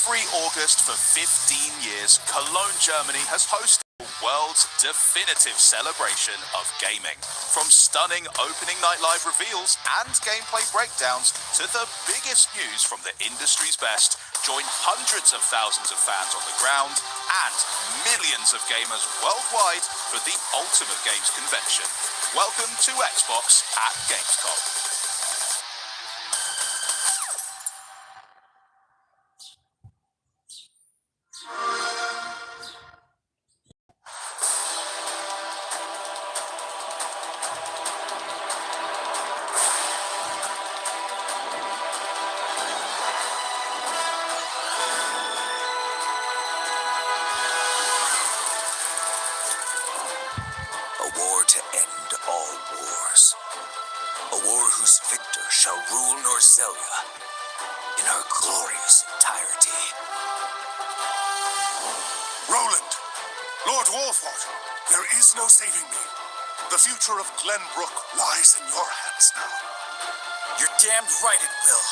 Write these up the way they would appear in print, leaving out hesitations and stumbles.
Every August for 15 years, Cologne, Germany has hosted the world's definitive celebration of gaming. From stunning opening night live reveals and gameplay breakdowns to the biggest news from the industry's best, join hundreds of thousands of fans on the ground and millions of gamers worldwide for the ultimate games convention. Welcome to Xbox at Gamescom. A war to end all wars. A war whose victor shall rule Norzelia in her glorious entirety. Roland, Lord Wolford, there is no saving me. The future of Glenbrook lies in your hands now. You're damned right it will.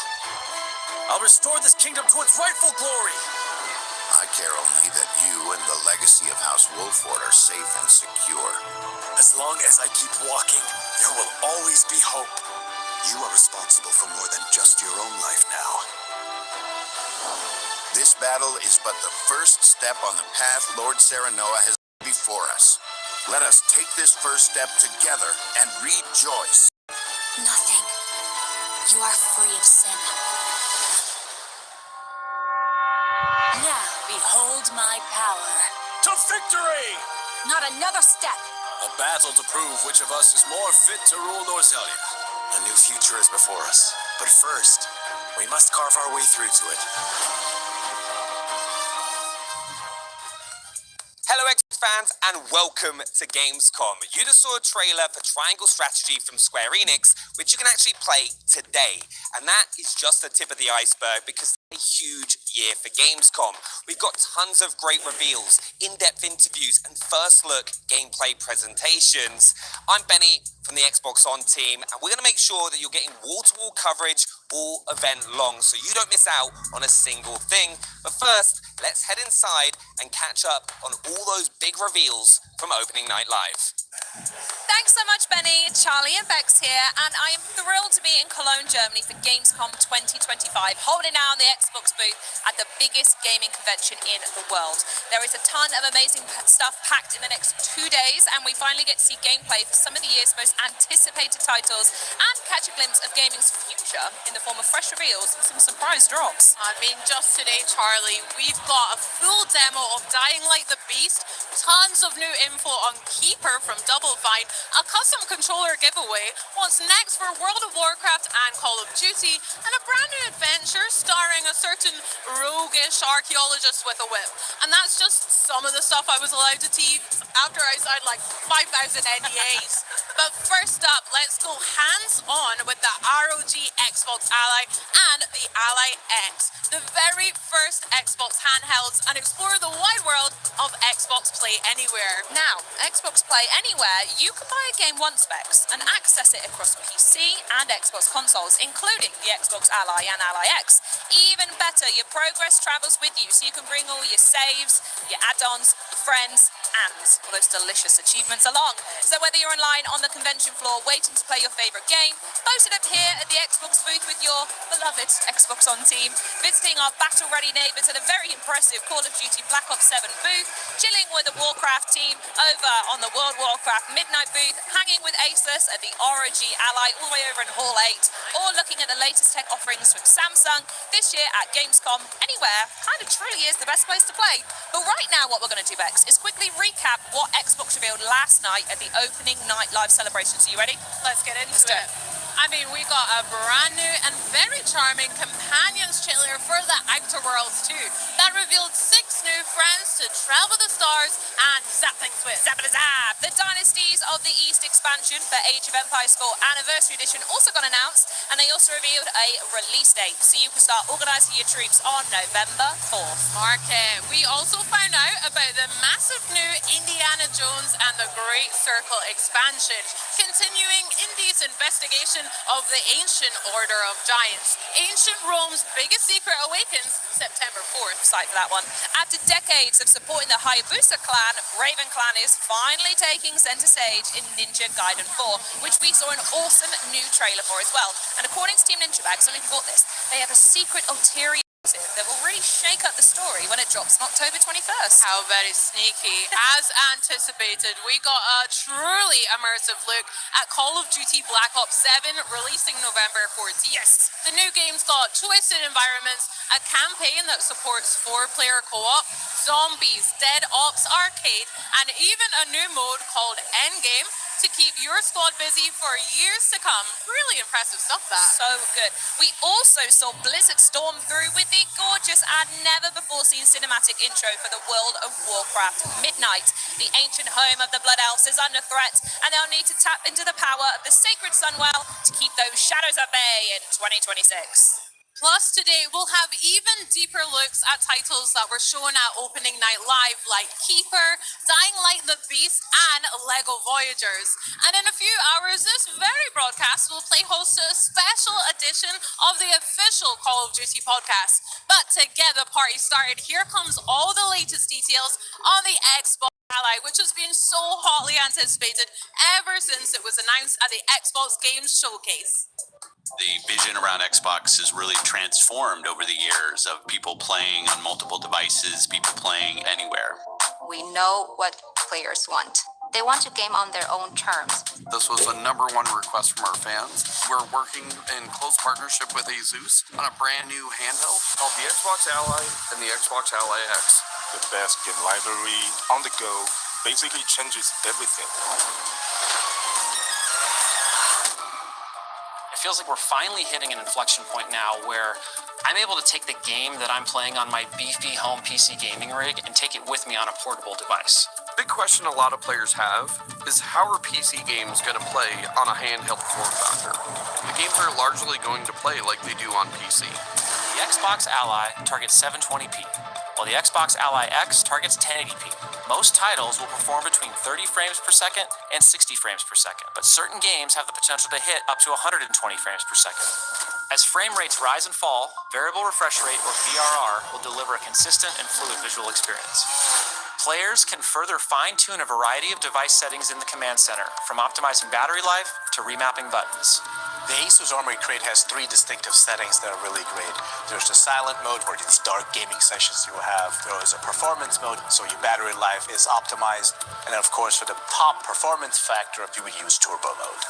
I'll restore this kingdom to its rightful glory. I care only that you and the legacy of House Wolford are safe and secure. As long as I keep walking, there will always be hope. You are responsible for more than just your own life now. This battle is but the first step on the path Lord Serenoa has laid before us. Let us take this first step together and rejoice. Nothing. You are free of sin. Now behold my power. To victory! Not another step. A battle to prove which of us is more fit to rule Norzelia. A new future is before us. But first, we must carve our way through to it. Hello Xbox fans and welcome to Gamescom. You just saw a trailer for Triangle Strategy from Square Enix, which you can actually play today. And that is just the tip of the iceberg because it's a huge year for Gamescom. We've got tons of great reveals, in-depth interviews and first look gameplay presentations. I'm Benny from the Xbox On team and we're going to make sure that you're getting wall-to-wall coverage all event long so you don't miss out on a single thing. But first, let's head inside and catch up on all those big reveals from Opening Night Live. Thanks so much, Benny. Charlie and Bex here, and I am thrilled to be in Cologne, Germany for Gamescom 2025, holding down the Xbox booth at the biggest gaming convention in the world. There is a ton of amazing stuff packed in the next 2 days, and we finally get to see gameplay for some of the year's most anticipated titles and catch a glimpse of gaming's future in the form of fresh reveals and some surprise drops. I mean, just today, Charlie, we've got a full demo of Dying Like the Beast, tons of new info on Keeper from Double Fine, a custom controller giveaway, what's next for World of Warcraft and Call of Duty, and a brand new adventure starring a certain roguish archaeologist with a whip. And that's just some of the stuff I was allowed to tease after I signed like 5,000 NDAs. But first up, let's go hands-on with the ROG Xbox Ally and the Ally X, the very first Xbox handhelds, and explore the wide world of Xbox Play Anywhere. Now, Xbox Play Anywhere, you can buy a game once specs and access it across PC and Xbox consoles, including the Xbox Ally and Ally X. Even better, your progress travels with you, so you can bring all your saves, your add-ons, your friends, and all those delicious achievements along. So whether you're online on the convention floor waiting to play your favourite game, posted up here at the Xbox booth with your beloved Xbox On team, visiting our battle-ready neighbours at a very impressive Call of Duty Black Ops 7 booth, chilling with the Warcraft team over on the World Warcraft Midnight booth, hanging with Asus at the ROG Ally all the way over in Hall 8, or looking at the latest tech offerings from Samsung this year at Gamescom. Anywhere kind of truly is the best place to play. But right now what we're going to do, Bex, is quickly recap what Xbox revealed last night at the Opening Night Live celebrations. Are you ready? Let's get into it. I mean, we got a brand new and very charming Companions trailer for the Outer Worlds 2 that revealed 6 new friends to travel the stars and zap things with. Zap it zap! The Dynasties of the East expansion for Age of Empires 4 Anniversary Edition also got announced, and they also revealed a release date, so you can start organising your troops on November 4th. Okay, we also found out about the massive new Indiana Jones and the Great Circle expansion, continuing Indiana space investigation of the Ancient Order of Giants. Ancient Rome's biggest secret awakens September 4th. Excited for that one. After decades of supporting the Hayabusa clan, Raven Clan is finally taking center stage in Ninja Gaiden 4, which we saw an awesome new trailer for as well. And according to Team Ninja Bag, something got this, they have a secret ulterior that will really shake up the story when it drops on October 21st. How very sneaky. As anticipated, we got a truly immersive look at Call of Duty Black Ops 7, releasing November 14th. Yes. The new game's got twisted environments, a campaign that supports 4-player co-op, zombies, Dead Ops Arcade, and even a new mode called Endgame to keep your squad busy for years to come. Really impressive stuff, that. So good. We also saw Blizzard storm through with the gorgeous and never-before-seen cinematic intro for the World of Warcraft. Midnight, the ancient home of the Blood Elves, is under threat, and they'll need to tap into the power of the sacred Sunwell to keep those shadows at bay in 2026. Plus, today we'll have even deeper looks at titles that were shown at Opening Night Live, like Keeper, Dying Light the Beast, and LEGO Voyagers. And in a few hours, this very broadcast will play host to a special edition of the official Call of Duty podcast. But to get the party started, here comes all the latest details on the Xbox Ally, which has been so hotly anticipated ever since it was announced at the Xbox Games Showcase. The vision around Xbox has really transformed over the years of people playing on multiple devices, people playing anywhere. We know what players want. They want to game on their own terms. This was a #1 request from our fans. We're working in close partnership with Asus on a brand new handheld called the Xbox Ally and the Xbox Ally X. The best game library on the go basically changes everything. It feels like we're finally hitting an inflection point now where I'm able to take the game that I'm playing on my beefy home PC gaming rig and take it with me on a portable device. Big question a lot of players have is how are PC games going to play on a handheld form factor? The games are largely going to play like they do on PC. The Xbox Ally targets 720p, while the Xbox Ally X targets 1080p. Most titles will perform between 30 frames per second and 60 frames per second, but certain games have the potential to hit up to 120 frames per second. As frame rates rise and fall, variable refresh rate, or VRR, will deliver a consistent and fluid visual experience. Players can further fine-tune a variety of device settings in the command center, from optimizing battery life to remapping buttons. The Asus Armory Crate has 3 distinctive settings that are really great. There's the silent mode, where these dark gaming sessions you have. There is a performance mode, so your battery life is optimized. And then, of course, for the top performance factor, you would use turbo mode.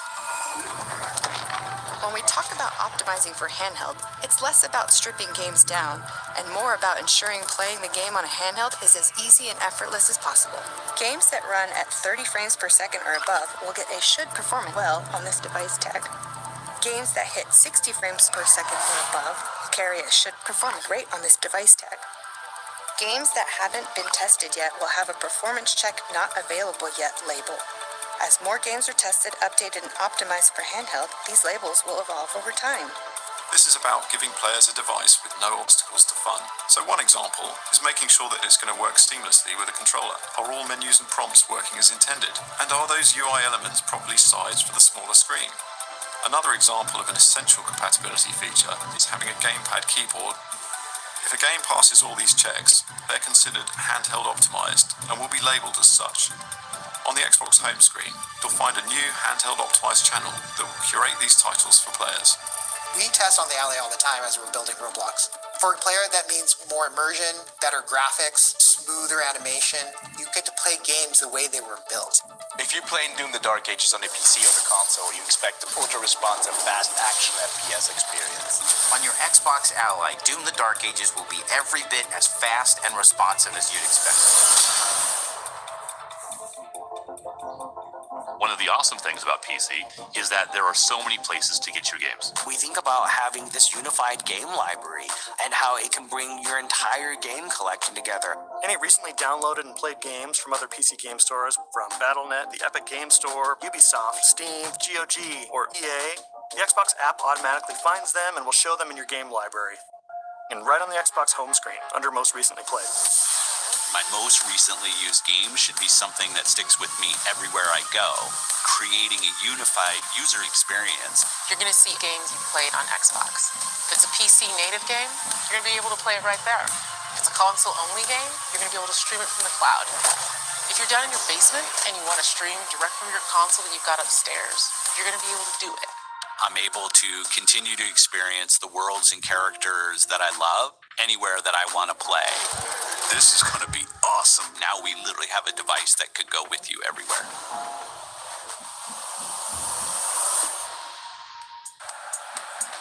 When we talk about optimizing for handheld, it's less about stripping games down and more about ensuring playing the game on a handheld is as easy and effortless as possible. Games that run at 30 frames per second or above will get a should perform well on this device tag. Games that hit 60 frames per second or above will carry a should perform great on this device tag. Games that haven't been tested yet will have a performance check not available yet label. As more games are tested, updated, and optimized for handheld, these labels will evolve over time. This is about giving players a device with no obstacles to fun. So one example is making sure that it's going to work seamlessly with a controller. Are all menus and prompts working as intended? And are those UI elements properly sized for the smaller screen? Another example of an essential compatibility feature is having a gamepad keyboard. If a game passes all these checks, they're considered handheld optimized and will be labeled as such. On the Xbox home screen, you'll find a new handheld optimized channel that will curate these titles for players. We test on the Ally all the time as we're building Roblox. For a player, that means more immersion, better graphics, smoother animation. You get to play games the way they were built. If you're playing Doom the Dark Ages on a PC or the console, you expect an ultra-responsive, fast action FPS experience. On your Xbox Ally, Doom the Dark Ages will be every bit as fast and responsive as you'd expect. One of the awesome things about PC is that there are so many places to get your games. We think about having this unified game library and how it can bring your entire game collection together. Any recently downloaded and played games from other PC game stores, from Battle.net, the Epic Game Store, Ubisoft, Steam, GOG, or EA, the Xbox app automatically finds them and will show them in your game library. And right on the Xbox home screen, under Most Recently Played. My most recently used game should be something that sticks with me everywhere I go, creating a unified user experience. You're going to see games you played on Xbox. If it's a PC native game, you're going to be able to play it right there. If it's a console-only game, you're going to be able to stream it from the cloud. If you're down in your basement and you want to stream direct from your console that you've got upstairs, you're going to be able to do it. I'm able to continue to experience the worlds and characters that I love anywhere that I want to play. This is going to be awesome. Now we literally have a device that could go with you everywhere.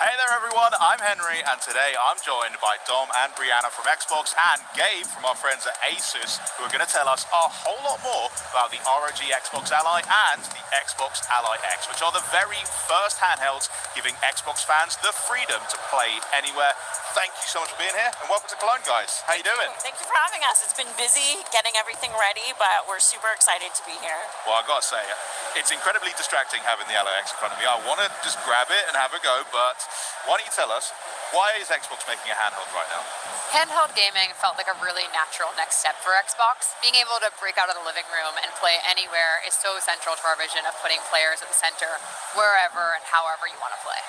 Hey there everyone, I'm Henry, and today I'm joined by Dom and Brianna from Xbox and Gabe from our friends at Asus, who are going to tell us a whole lot more about the ROG Xbox Ally and the Xbox Ally X, which are the very first handhelds giving Xbox fans the freedom to play anywhere. Thank you so much for being here, and welcome to Cologne, guys. How you doing? Thank you for having us. It's been busy getting everything ready, but we're super excited to be here. Well, I gotta say, it's incredibly distracting having the Ally X in front of me. I want to just grab it and have a go, but why don't you tell us, why is Xbox making a handheld right now? Handheld gaming felt like a really natural next step for Xbox. Being able to break out of the living room and play anywhere is so central to our vision of putting players at the center wherever and however you want to play.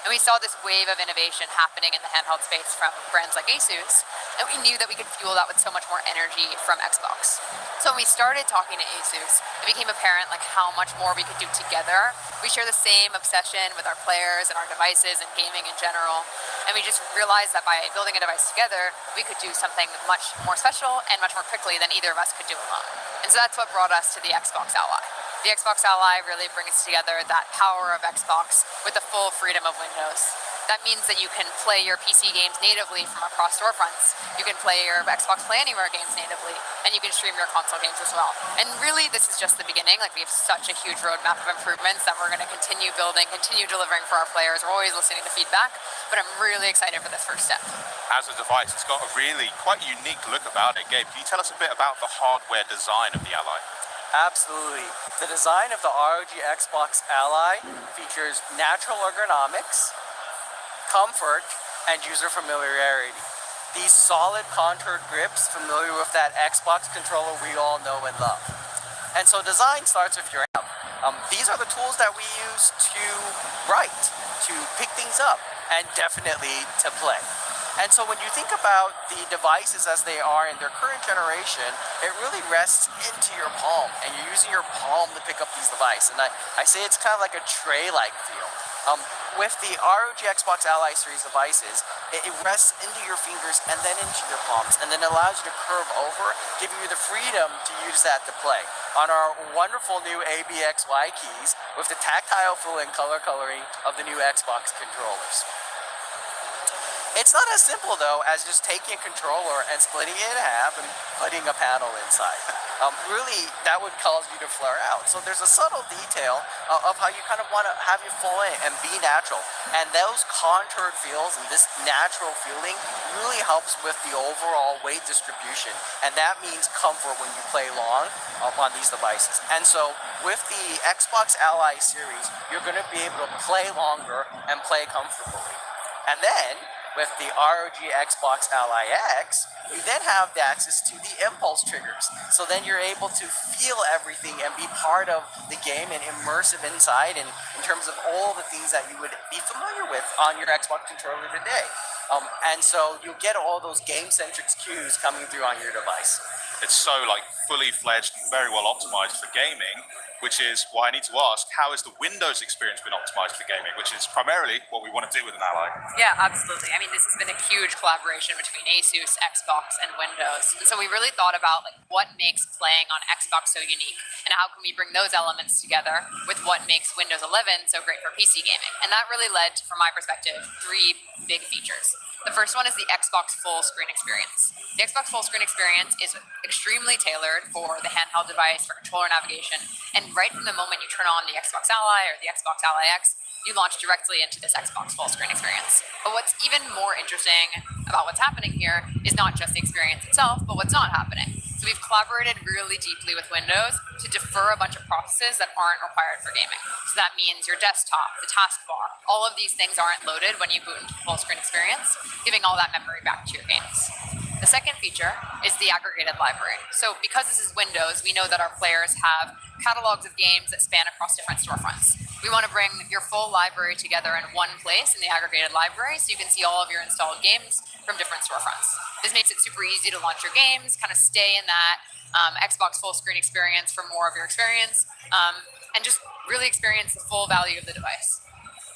And we saw this wave of innovation happening in the handheld space from brands like Asus, and we knew that we could fuel that with so much more energy from Xbox. So when we started talking to Asus, it became apparent like how much more we could do together. We share the same obsession with our players and our devices and gaming in general, and we just realized that by building a device together, we could do something much more special and much more quickly than either of us could do alone. And so that's what brought us to the Xbox Ally. The Xbox Ally really brings together that power of Xbox with the full freedom of Windows. That means that you can play your PC games natively from across storefronts. You can play your Xbox Play Anywhere games natively, and you can stream your console games as well. And really, this is just the beginning. Like, we have such a huge roadmap of improvements that we're going to continue building, continue delivering for our players. We're always listening to feedback, but I'm really excited for this first step. As a device, it's got a really quite unique look about it. Gabe, can you tell us a bit about the hardware design of the Ally? Absolutely. The design of the ROG Xbox Ally features natural ergonomics, comfort, and user familiarity. These solid contoured grips familiar with that Xbox controller we all know and love. And so design starts with your app. These are the tools that we use to write, to pick things up, and definitely to play. And so when you think about the devices as they are in their current generation, it really rests into your palm, and you're using your palm to pick up these devices. And I say it's kind of like a tray-like feel. With the ROG Xbox Ally series devices, it rests into your fingers and then into your palms, and then allows you to curve over, giving you the freedom to use that to play. On our wonderful new ABXY keys, with the tactile feel and color coloring of the new Xbox controllers. It's not as simple, though, as just taking a controller and splitting it in half and putting a panel inside. Really, that would cause you to flare out. So there's a subtle detail of how you kind of want to have you fall in and be natural. And those contoured feels and this natural feeling really helps with the overall weight distribution. And that means comfort when you play long on these devices. And so with the Xbox Ally series, you're going to be able to play longer and play comfortably. And then, with the ROG Xbox Ally X, you then have the access to the impulse triggers. So then you're able to feel everything and be part of the game and immersive inside in terms of all the things that you would be familiar with on your Xbox controller today. And so you'll get all those game-centric cues coming through on your device. It's so fully fledged and very well optimized for gaming, which is why I need to ask, how has the Windows experience been optimized for gaming, which is primarily what we want to do with an Ally? Yeah, absolutely. I mean, this has been a huge collaboration between Asus, Xbox, and Windows. And so we really thought about what makes playing on Xbox so unique, and how can we bring those elements together with what makes Windows 11 so great for PC gaming. And that really led to, from my perspective, 3 big features. The first one is the Xbox full screen experience. The Xbox full screen experience is extremely tailored for the handheld device, for controller navigation, and right from the moment you turn on the Xbox Ally or the Xbox Ally X, you launch directly into this Xbox full screen experience. But what's even more interesting about what's happening here is not just the experience itself, but what's not happening. So we've collaborated really deeply with Windows to defer a bunch of processes that aren't required for gaming. So that means your desktop, the taskbar, all of these things aren't loaded when you boot into the full screen experience, giving all that memory back to your games. The second feature is the aggregated library. So because this is Windows, we know that our players have catalogs of games that span across different storefronts. We want to bring your full library together in one place in the aggregated library so you can see all of your installed games from different storefronts. This makes it super easy to launch your games, kind of stay in that Xbox full screen experience for more of your experience, and just really experience the full value of the device.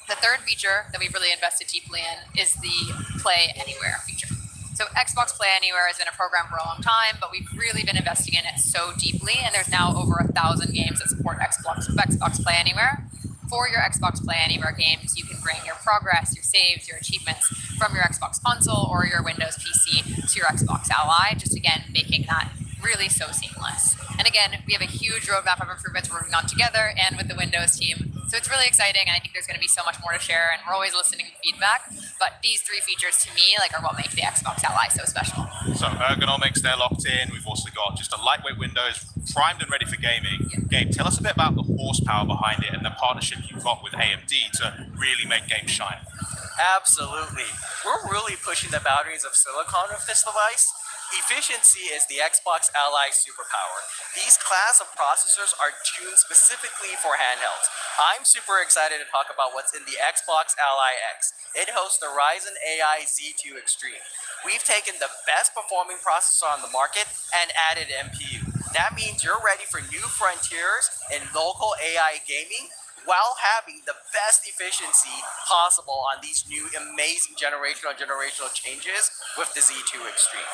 The third feature that we've really invested deeply in is the Play Anywhere feature. So Xbox Play Anywhere has been a program for a long time, but we've really been investing in it so deeply, and there's now over 1,000 games that support Xbox Play Anywhere. For your Xbox Play Anywhere games, you can bring your progress, your saves, your achievements from your Xbox console or your Windows PC to your Xbox Ally, just again, making that really so seamless. And again, we have a huge roadmap of improvements we're working on together and with the Windows team. So it's really exciting, and I think there's going to be so much more to share, and we're always listening to feedback. But these three features, to me, are what make the Xbox Ally so special. So ergonomics, they're locked in. We've also got just a lightweight Windows, primed and ready for gaming. Gabe, tell us a bit about the horsepower behind it and the partnership you've got with AMD to really make games shine. Absolutely. We're really pushing the boundaries of silicon with this device. Efficiency is the Xbox Ally superpower. These class of processors are tuned specifically for handhelds. I'm super excited to talk about what's in the Xbox Ally X. It hosts the Ryzen AI Z2 Extreme. We've taken the best performing processor on the market and added NPU. That means you're ready for new frontiers in local AI gaming while having the best efficiency possible on these new amazing generational changes with the Z2 Extreme.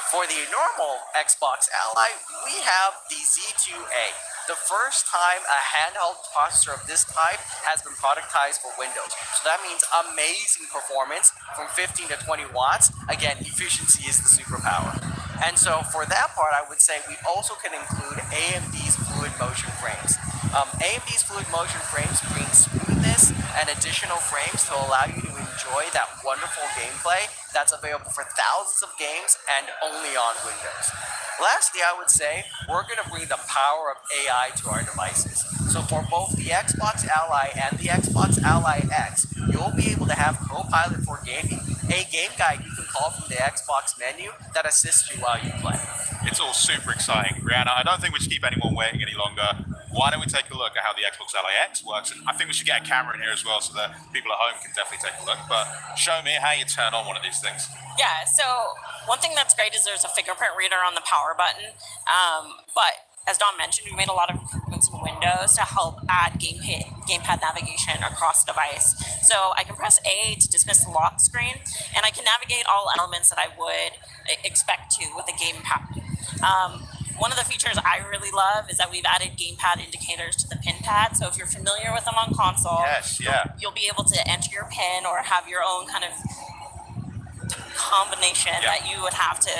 For the normal Xbox Ally, we have the Z2A, the first time a handheld processor of this type has been productized for Windows. So that means amazing performance from 15 to 20 watts. Again, efficiency is the superpower. And so for that part, I would say we also can include AMD's Fluid Motion frames. AMD's Fluid Motion frames bring smoothness and additional frames to allow you to enjoy that wonderful gameplay that's available for thousands of games and only on Windows. Lastly, I would say we're going to bring the power of AI to our devices. So for both the Xbox Ally and the Xbox Ally X, you'll be able to have Copilot for Gaming, a game guide you can call from the Xbox menu that assists you while you play. It's all super exciting. Brianna, I don't think we should keep anyone waiting any longer. Why don't we take a look at how the Xbox Ally X works? And I think we should get a camera in here as well so that people at home can definitely take a look. But show me how you turn on one of these things. Yeah, so one thing that's great is there's a fingerprint reader on the power button. But as Don mentioned, we made a lot of improvements in Windows to help add gamepad navigation across the device. So I can press A to dismiss the lock screen, and I can navigate all elements that I would expect to with a gamepad. One of the features I really love is that we've added gamepad indicators to the pin pad. So if you're familiar with them on console, you'll be able to enter your pin or have your own kind of combination that you would have to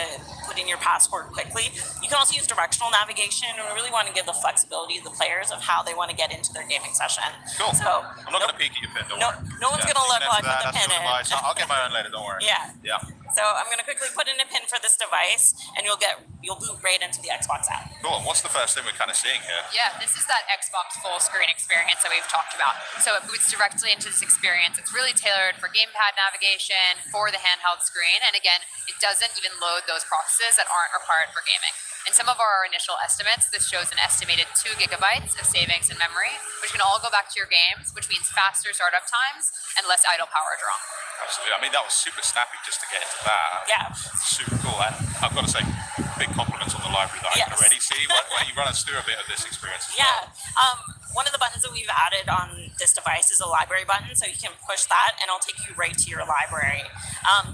put in your password quickly. You can also use directional navigation, and we really want to give the flexibility to the players of how they want to get into their gaming session. Cool. So I'm not going to peek at your pin, don't worry. No one's going to look like with the pin in. I'll get my own later, don't worry. Yeah. So I'm going to quickly put in a pin for this device, and you'll boot right into the Xbox app. Cool. And what's the first thing we're kind of seeing here? Yeah, this is that Xbox full screen experience that we've talked about. So it boots directly into this experience. It's really tailored for gamepad navigation, for the handheld screen, and again, it doesn't even load those processes that aren't required for gaming. In some of our initial estimates, this shows an estimated 2 gigabytes of savings in memory, which can all go back to your games, which means faster startup times and less idle power draw. Absolutely. I mean, that was super snappy just to get into that. Yeah. Super cool. And I've got to say, big compliments on the library that I can already see. Why don't you run us through a bit of this experience as well? One of the buttons that we've added on this device is a library button, so you can push that and it'll take you right to your library.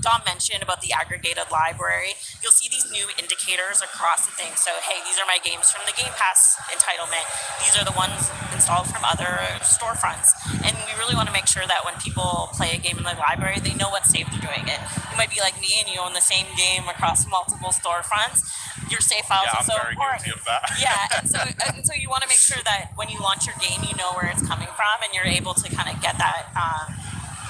Dom mentioned about the aggregated library. You'll see these new indicators across the thing. So, hey, these are my games from the Game Pass entitlement. These are the ones installed from other storefronts. And we really want to make sure that when people play a game in the library, they know what save they're doing it. You might be like me and you own the same game across multiple storefronts. Your save files are so important. Guilty of that. And so you want to make sure that when you launch your game, you know where it's coming from, and you're able to kind of get that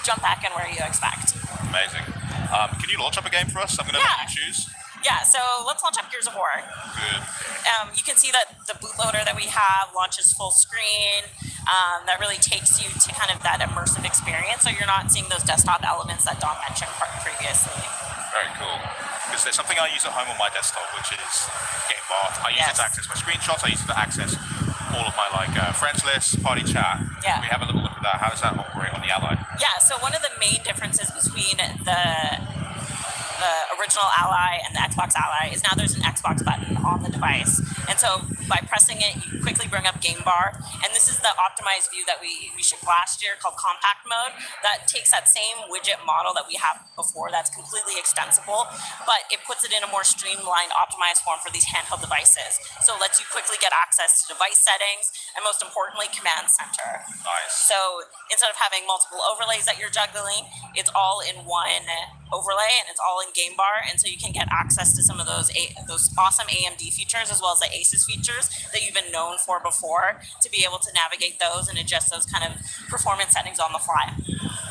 jump back in where you expect. Amazing. Can you launch up a game for us? I'm going to let you choose. Yeah, so let's launch up Gears of War. Good. You can see that the bootloader that we have launches full screen. That really takes you to kind of that immersive experience, so you're not seeing those desktop elements that Don mentioned previously. Very cool. Because there's something I use at home on my desktop, which is Game Bar. I use it to access my screenshots. I use it to access all of my friends lists, party chat. Yeah. We have a little look at that. How does that operate on the Ally? Yeah, so one of the main differences between the original Ally and the Xbox Ally is now there's an Xbox button on the device. And so by pressing it, you quickly bring up Game Bar. And this is the optimized view that we shipped last year called Compact Mode. That takes that same widget model that we have before that's completely extensible, but it puts it in a more streamlined, optimized form for these handheld devices. So it lets you quickly get access to device settings and most importantly, Command Center. Nice. So instead of having multiple overlays that you're juggling, it's all in one overlay and it's all in Game Bar, and so you can get access to some of those awesome AMD features as well as the Asus features that you've been known for before, to be able to navigate those and adjust those kind of performance settings on the fly.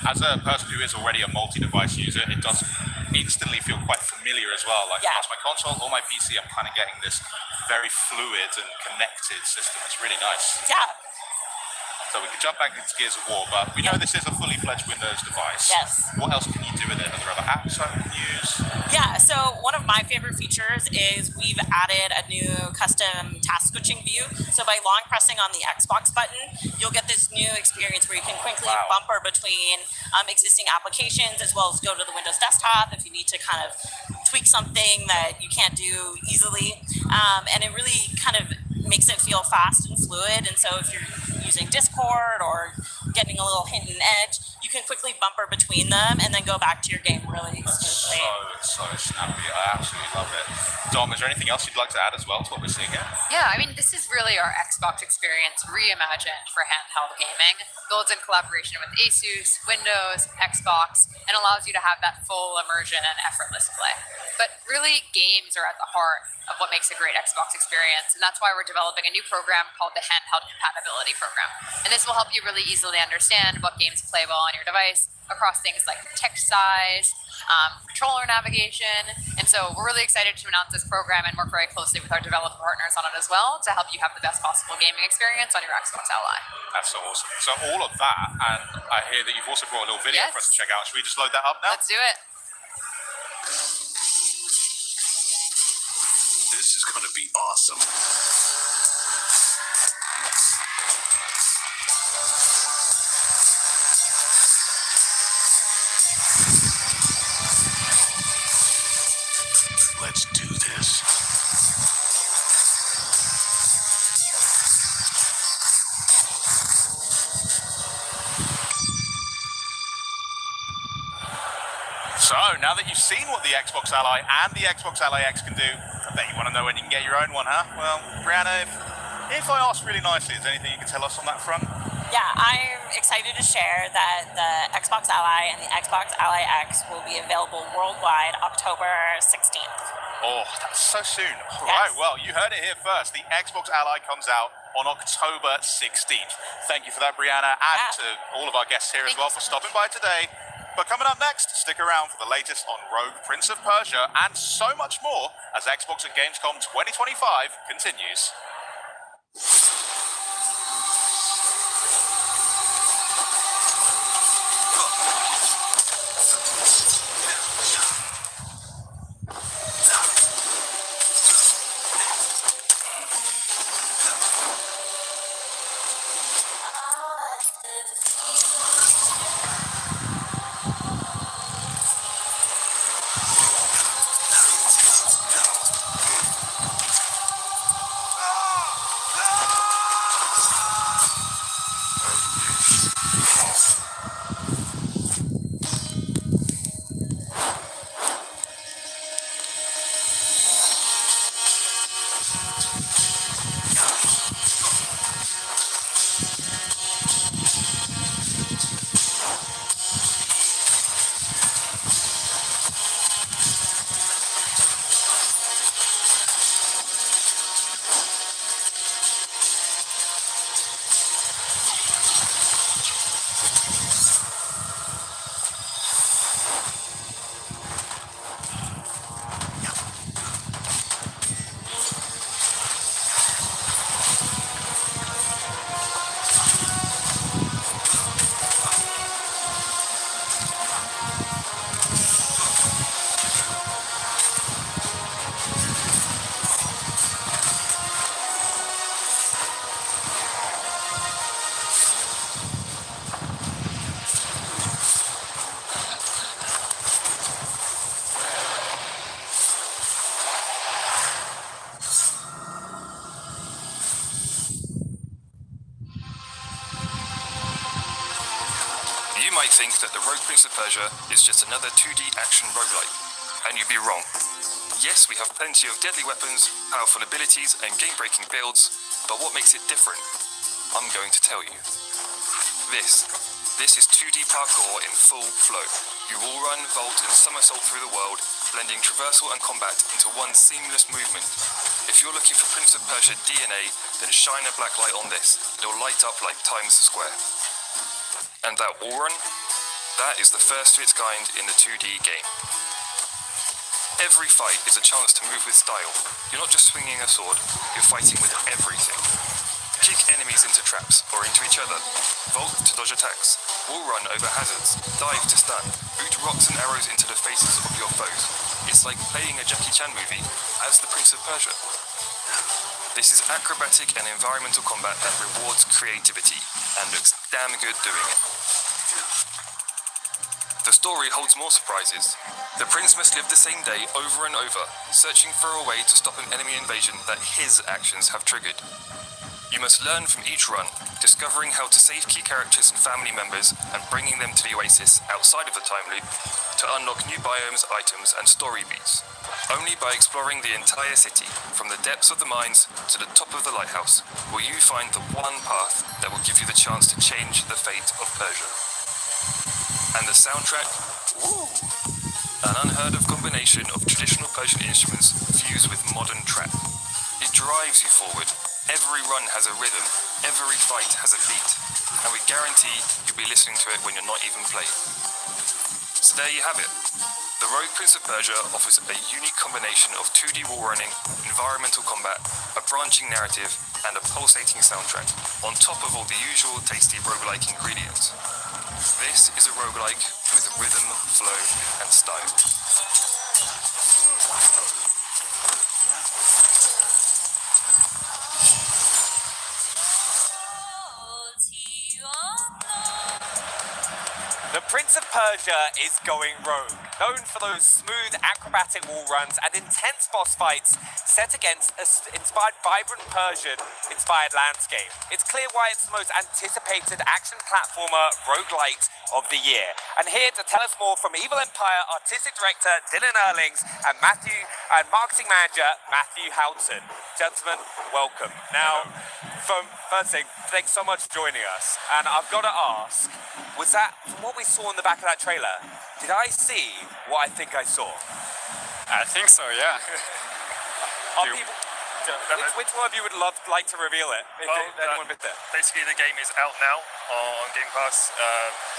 As a person who is already a multi-device user, it does instantly feel quite familiar as well. Like across my console or my PC, I'm kind of getting this very fluid and connected system. It's really nice. Yeah. So we can jump back into Gears of War, but we know this is a fully fledged Windows device. Yes. What else can you do with it? Are there other apps I can use? Yeah, so one of my favorite features is we've added a new custom task switching view. So by long pressing on the Xbox button, you'll get this new experience where you can quickly bumper between existing applications as well as go to the Windows desktop if you need to kind of tweak something that you can't do easily. And it really kind of makes it feel fast and fluid. And so if you're using Discord or getting a little hidden edge, you can quickly bumper between them and then go back to your game really smoothly. So snappy. I absolutely love it. Dom, is there anything else you'd like to add as well to what we're seeing here? Yeah, I mean, this is really our Xbox experience reimagined for handheld gaming. Built in collaboration with Asus, Windows, Xbox, and allows you to have that full immersion and effortless play. But really, games are at the heart of what makes a great Xbox experience, and that's why we're developing a new program called the Handheld Compatibility Program. And this will help you really easily understand what games play well on your device across things like text size, controller navigation. And so we're really excited to announce this program and work very closely with our developer partners on it as well to help you have the best possible gaming experience on your Xbox Ally. That's so awesome. So all of that, and I hear that you've also brought a little video for us to check out. Should we just load that up now? Let's do it. This is going to be awesome. Let's do this. So, now that you've seen what the Xbox Ally and the Xbox Ally X can do, I bet you want to know when you can get your own one, huh? Well, Brianna, if I ask really nicely, is there anything you can tell us on that front? Yeah, I'm excited to share that the Xbox Ally and the Xbox Ally X will be available worldwide October 16th. Oh, that's so soon. All right, well, you heard it here first. The Xbox Ally comes out on October 16th. Thank you for that, Brianna, and to all of our guests here as well for stopping by today. But coming up next, stick around for the latest on Rogue, Prince of Persia, and so much more as Xbox at Gamescom 2025 continues. You might think that the Rogue Prince of Persia is just another 2D action roguelike, and you'd be wrong. Yes, we have plenty of deadly weapons, powerful abilities, and game-breaking builds, but what makes it different? I'm going to tell you. This is 2D parkour in full flow. You wall run, vault, and somersault through the world, blending traversal and combat into one seamless movement. If you're looking for Prince of Persia DNA, then shine a black light on this. It'll light up like Times Square. And that wall run? That is the first of its kind in the 2D game. Every fight is a chance to move with style. You're not just swinging a sword, you're fighting with everything. Kick enemies into traps or into each other. Vault to dodge attacks. Wall run over hazards. Dive to stun. Boot rocks and arrows into the faces of your foes. It's like playing a Jackie Chan movie as the Prince of Persia. This is acrobatic and environmental combat that rewards creativity and looks damn good doing it. The story holds more surprises. The prince must live the same day over and over, searching for a way to stop an enemy invasion that his actions have triggered. You must learn from each run, discovering how to save key characters and family members and bringing them to the oasis outside of the time loop to unlock new biomes, items and story beats. Only by exploring the entire city, from the depths of the mines to the top of the lighthouse, will you find the one path that will give you the chance to change the fate of Persia. And the soundtrack? Woo! An unheard of combination of traditional Persian instruments fused with modern trap. It drives you forward. Every run has a rhythm, every fight has a beat, and we guarantee you'll be listening to it when you're not even playing. So there you have it. The Rogue Prince of Persia offers a unique combination of 2D wall running, environmental combat, a branching narrative, and a pulsating soundtrack, on top of all the usual tasty roguelike ingredients. This is a roguelike with rhythm, flow, and style. The Prince of Persia is going rogue, known for those smooth acrobatic wall runs and intense boss fights set against an inspired vibrant Persian-inspired landscape. It's clear why it's the most anticipated action platformer roguelite of the year. And here to tell us more from Evil Empire artistic director Dylan Erlings and marketing manager Matthew Houghton. Gentlemen, welcome. Now, first thing, thanks so much for joining us. And I've got to ask, was that, from what we saw in the back of that trailer, did I see what I think I saw? I think so, yeah. Which one of you would like to reveal it? Anyone with it? Basically, the game is out now on Game Pass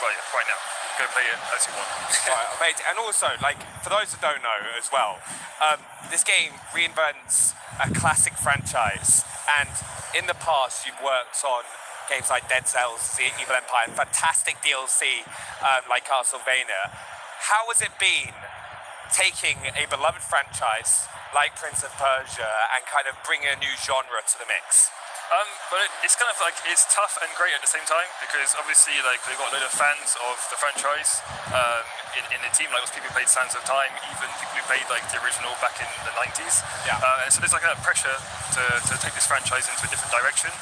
right now. Go play it as you want. Right, amazing. And also, for those that don't know as well, this game reinvents a classic franchise. And in the past, you've worked on games like Dead Cells, Evil Empire, and fantastic DLC like Castlevania. How has it been taking a beloved franchise like Prince of Persia and kind of bringing a new genre to the mix? But it's kind of it's tough and great at the same time, because obviously we've got a load of fans of the franchise in the team, like people who played Sands of Time, even people who played the original back in the 90s. Yeah. And so there's a pressure to take this franchise into a different direction.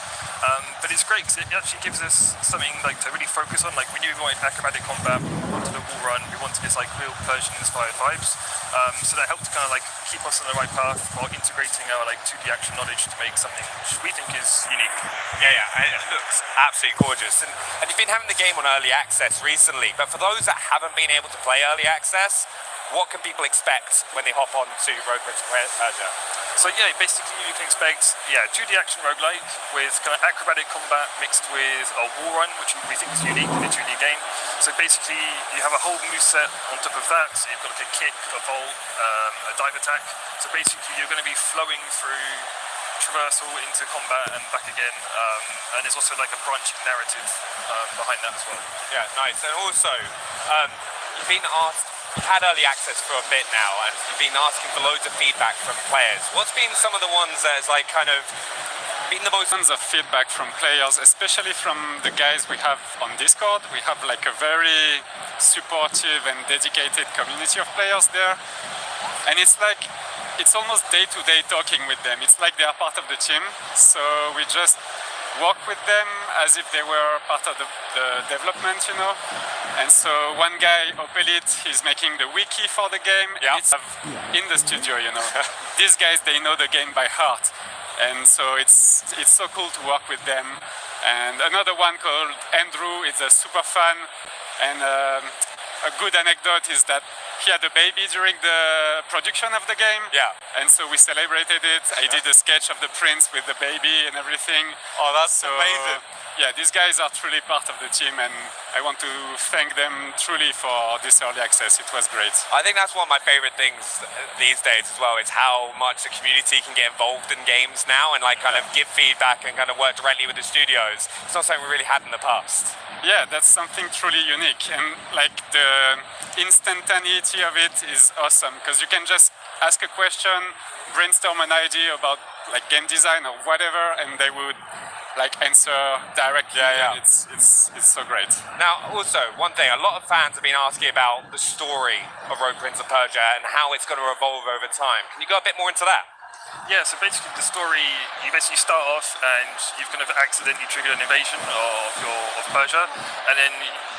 But it's great because it actually gives us something to really focus on. We knew we wanted acrobatic combat, we wanted a wall run, we wanted this real Persian-inspired vibes. So that helped to kind of keep us on the right path while integrating our 2D action knowledge to make something which we think is unique. Yeah, it looks absolutely gorgeous. And you've been having the game on early access recently, but for those that haven't been able to play early access, what can people expect when they hop on to Rogue Prince of Persia? So yeah, basically you can expect 2D action roguelike with kind of acrobatic combat mixed with a wall run, which we think is unique in a 2D game. So basically you have a whole moveset on top of that. So you've got a kick, a vault, a dive attack. So basically you're going to be flowing through traversal into combat and back again, and there's also a branching narrative behind that as well. Yeah, nice. And also, you've had early access for a bit now, and you've been asking for loads of feedback from players. What's been some of the ones that has been the most? Tons of feedback from players, especially from the guys we have on Discord. We have a very supportive and dedicated community of players there, and it's almost day-to-day talking with them. It's like they are part of the team, so we just work with them as if they were part of the development, you know. And so one guy, Opelit, he's making the wiki for the game. Yeah. It's in the studio, you know. These guys, they know the game by heart. And so it's so cool to work with them. And another one called Andrew is a super fan. And a good anecdote is that he had a baby during the production of the game. Yeah. And so we celebrated it. I did a sketch of the prince with the baby and everything. Oh, that's amazing. Yeah, these guys are truly part of the team, and I want to thank them truly for this early access. It was great. I think that's one of my favorite things these days as well, is how much the community can get involved in games now and like kind of give feedback and kind of work directly with the studios. It's not something we really had in the past. Yeah, that's something truly unique, and like the instantaneity of it is awesome, because you can just ask a question, brainstorm an idea about like game design or whatever, and they would like answer directly. Yeah. It's so great. Now, also, one thing, a lot of fans have been asking about the story of Rogue Prince of Persia and how it's going to evolve over time. Can you go a bit more into that? Yeah, so basically the story, you basically start off and you've kind of accidentally triggered an invasion of Persia, and then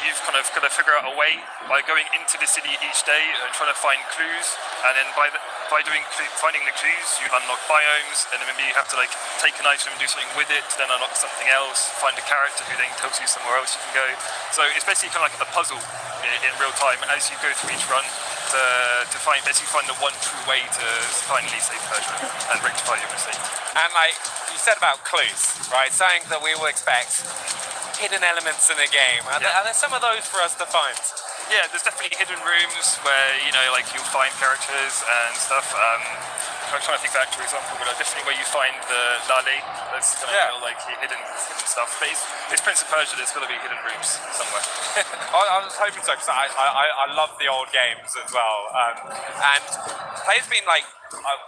you've kind of got to figure out a way by going into the city each day and trying to find clues, and then by finding the clues, you unlock biomes, and then maybe you have to like take an item and do something with it to then unlock something else, find a character who then tells you somewhere else you can go. So it's basically kind of like a puzzle in real time as you go through each run to find the one true way to finally save Persia and rectify your mistake. And like you said about clues, right? Something that we will expect, hidden elements in a game. Are there some of those for us to find? Yeah, there's definitely hidden rooms where, you know, like you'll find characters and stuff. I'm trying to think back, for example, but definitely where you find the Lale, that's kind of like hidden stuff. But it's Prince of Persia, there's got to be hidden rooms somewhere. I was hoping so, because I love the old games as well. And players been like,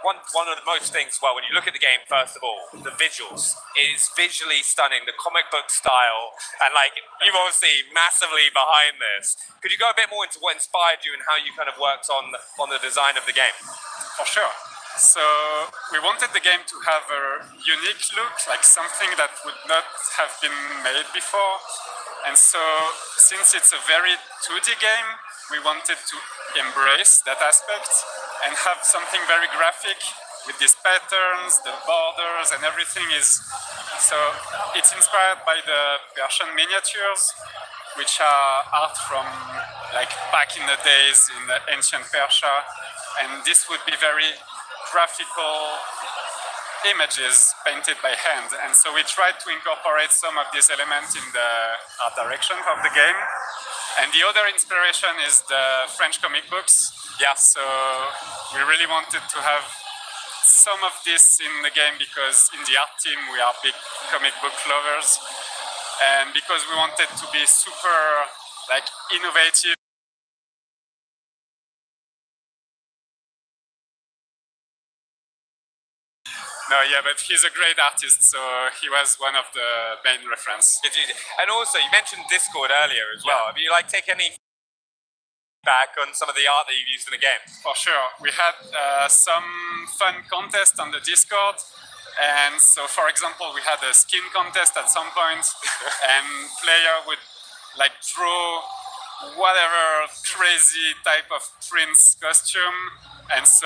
one of the most things, well, when you look at the game, first of all, the visuals. It is visually stunning, the comic book style, and like, you've obviously massively behind this. Could you go a bit more into what inspired you and how you kind of worked on the design of the game? For sure. So we wanted the game to have a unique look, like something that would not have been made before. And so since it's a very 2D game, we wanted to embrace that aspect and have something very graphic with these patterns, the borders and everything is... So it's inspired by the Persian miniatures, which are art from like back in the days in the ancient Persia. And this would be very graphical images painted by hand, and so we tried to incorporate some of these elements in the art direction of the game. And the other inspiration is the French comic books. Yeah. So we really wanted to have some of this in the game because in the art team we are big comic book lovers, and because we wanted to be super like innovative. No, yeah, but he's a great artist, so he was one of the main reference. And also, you mentioned Discord earlier as well. Have you like taken any feedback on some of the art that you've used in the game? For sure. We had some fun contests on the Discord. And so, for example, we had a skin contest at some point, and player would like draw whatever crazy type of prince costume. And so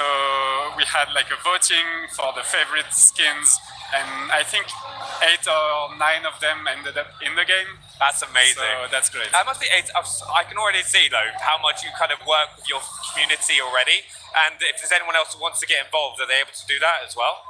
we had like a voting for the favorite skins, and I think 8 or 9 of them ended up in the game. That's amazing. So that's great. That must be 8. I can already see though how much you kind of work with your community already, and if there's anyone else who wants to get involved, are they able to do that as well?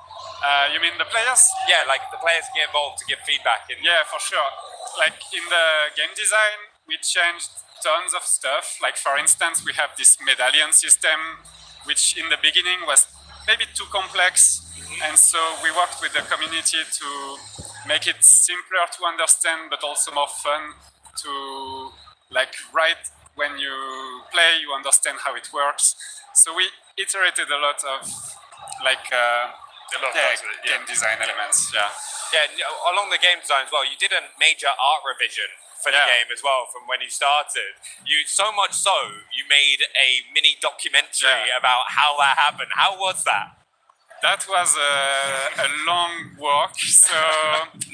You mean the players? Yeah, like the players get involved to give feedback. Yeah, for sure. Like in the game design, we changed tons of stuff. Like for instance, we have this medallion system, which in the beginning was maybe too complex. And so we worked with the community to make it simpler to understand, but also more fun to like right when you play, you understand how it works. So we iterated a lot of like game design elements. Yeah. Yeah, along the game design as well, you did a major art revision for the game as well from when you started. You so much so you made a mini documentary about how that happened. How was that? That was a long walk. So,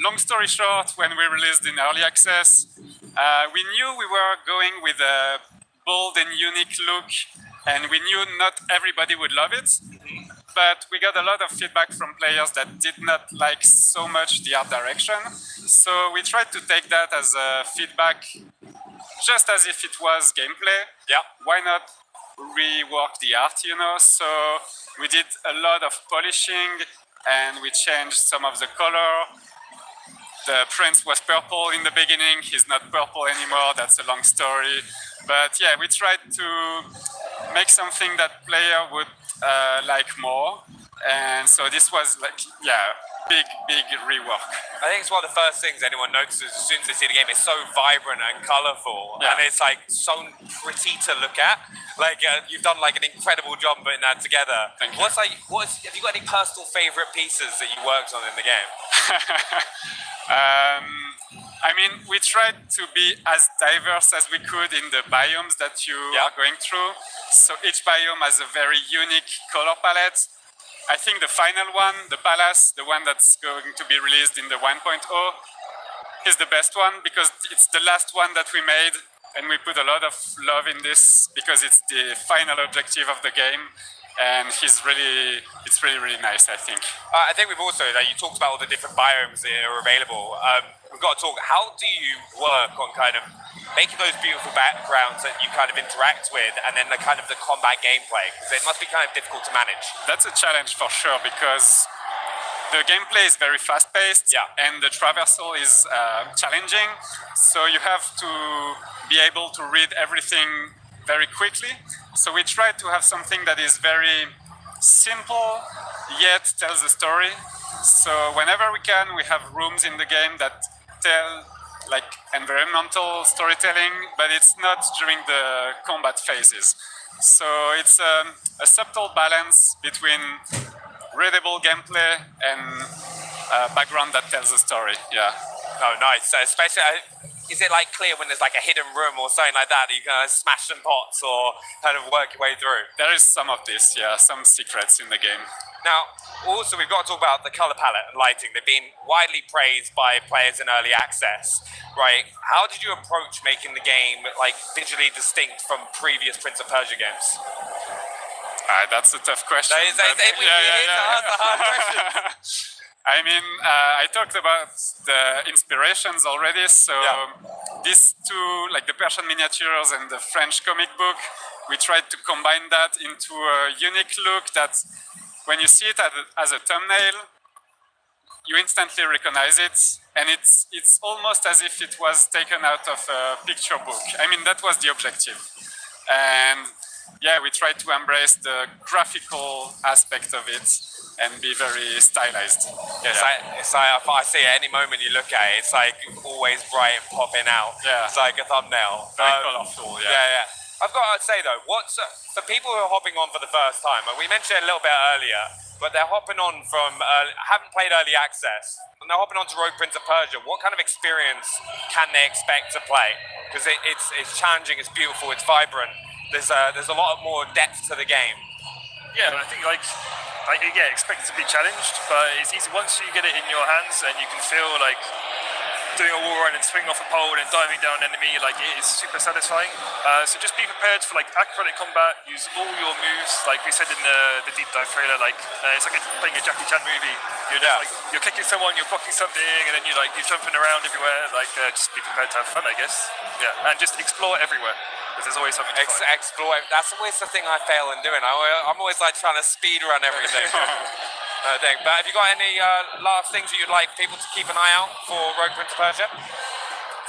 long story short, when we released in early access, we knew we were going with a bold and unique look, and we knew not everybody would love it. But we got a lot of feedback from players that did not like so much the art direction. So we tried to take that as a feedback, just as if it was gameplay. Yeah. Why not rework the art, you know? So we did a lot of polishing, and we changed some of the color. The prince was purple in the beginning. He's not purple anymore. That's a long story. But yeah, we tried to make something that player would like more. And so this was like, yeah, big rework. I think it's one of the first things anyone notices as soon as they see the game. It's so vibrant and colourful, and it's like so pretty to look at. Like you've done like an incredible job putting that together. Thank you. Have you got any personal favourite pieces that you worked on in the game? I mean, we tried to be as diverse as we could in the biomes that you are going through. So each biome has a very unique color palette. I think the final one, the palace, the one that's going to be released in the 1.0, is the best one because it's the last one that we made, and we put a lot of love in this because it's the final objective of the game. And it's really nice, I think. I think we've also, you talked about all the different biomes that are available. We've got to talk, how do you work on kind of making those beautiful backgrounds that you kind of interact with, and then the kind of the combat gameplay? Because it must be kind of difficult to manage. That's a challenge for sure, because the gameplay is very fast-paced, and the traversal is challenging. So you have to be able to read everything very quickly. So we try to have something that is very simple, yet tells a story. So whenever we can, we have rooms in the game that tell like environmental storytelling, but it's not during the combat phases. So it's a subtle balance between readable gameplay and background that tells a story. Yeah. Oh, nice. So especially, is it like clear when there's like a hidden room or something like that you can smash some pots or kind of work your way through? There is some of this, yeah, some secrets in the game. Now, also we've got to talk about the color palette and lighting. They've been widely praised by players in early access, right? How did you approach making the game like visually distinct from previous Prince of Persia games? That's a tough question. That's a hard question. I mean, I talked about the inspirations already. So these two, like the Persian miniatures and the French comic book, we tried to combine that into a unique look that when you see it as a thumbnail, you instantly recognize it. And it's almost as if it was taken out of a picture book. I mean, that was the objective. And yeah, we tried to embrace the graphical aspect of it and be very stylized. It's like I see it any moment you look at it, it's like always bright and popping out. Yeah. It's like a thumbnail. Very colourful, yeah. I've got to say though, for people who are hopping on for the first time, and we mentioned it a little bit earlier, but they're hopping on from, haven't played early access, and they're hopping on to Rogue Prince of Persia. What kind of experience can they expect to play? Because it's challenging, it's beautiful, it's vibrant. There's a lot more depth to the game. Yeah, I think expect it to be challenged, but it's easy once you get it in your hands and you can feel like doing a wall run and swinging off a pole and diving down an enemy, like it is super satisfying. So just be prepared for like acrobatic combat, use all your moves, like we said in the deep dive trailer, like it's like playing a Jackie Chan movie. You're kicking someone, you're blocking something, and then you're jumping around everywhere, just be prepared to have fun, I guess. Yeah, and just explore everywhere. Because there's always something to find. Explore. That's always the thing I fail in doing. I'm always like trying to speed run everything. But have you got any last things that you'd like people to keep an eye out for Rogue Prince of Persia?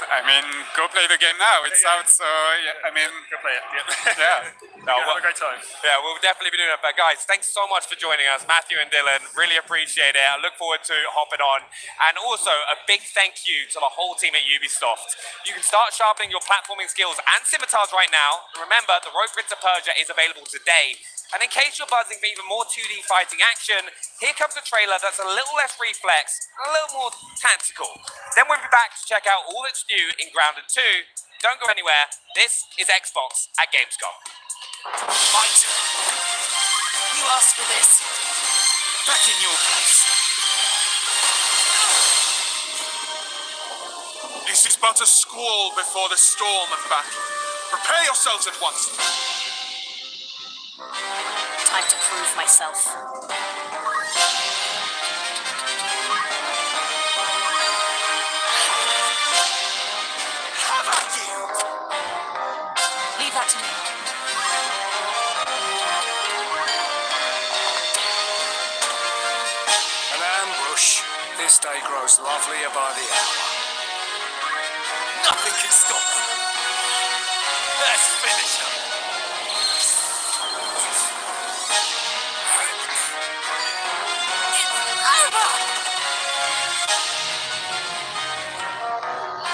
I mean, go play the game now. It's out, so yeah, I mean, go play it. Have a great time. Yeah, we'll definitely be doing it. But guys, thanks so much for joining us, Matthew and Dylan. Really appreciate it. I look forward to hopping on. And also a big thank you to the whole team at Ubisoft. You can start sharpening your platforming skills and scimitars right now. Remember, the Rogue Prince of Persia is available today. And in case you're buzzing for even more 2D fighting action, here comes a trailer that's a little less reflex and a little more tactical. Then we'll be back to check out all that's new in Grounded 2. Don't go anywhere. This is Xbox at Gamescom. Fight! You asked for this. back in your place. This is but a squall before the storm of battle. Prepare yourselves at once. Time to prove myself. Have at you! Leave that to me. An ambush. This day grows lovelier by the hour. Nothing can stop me. Let's finish him.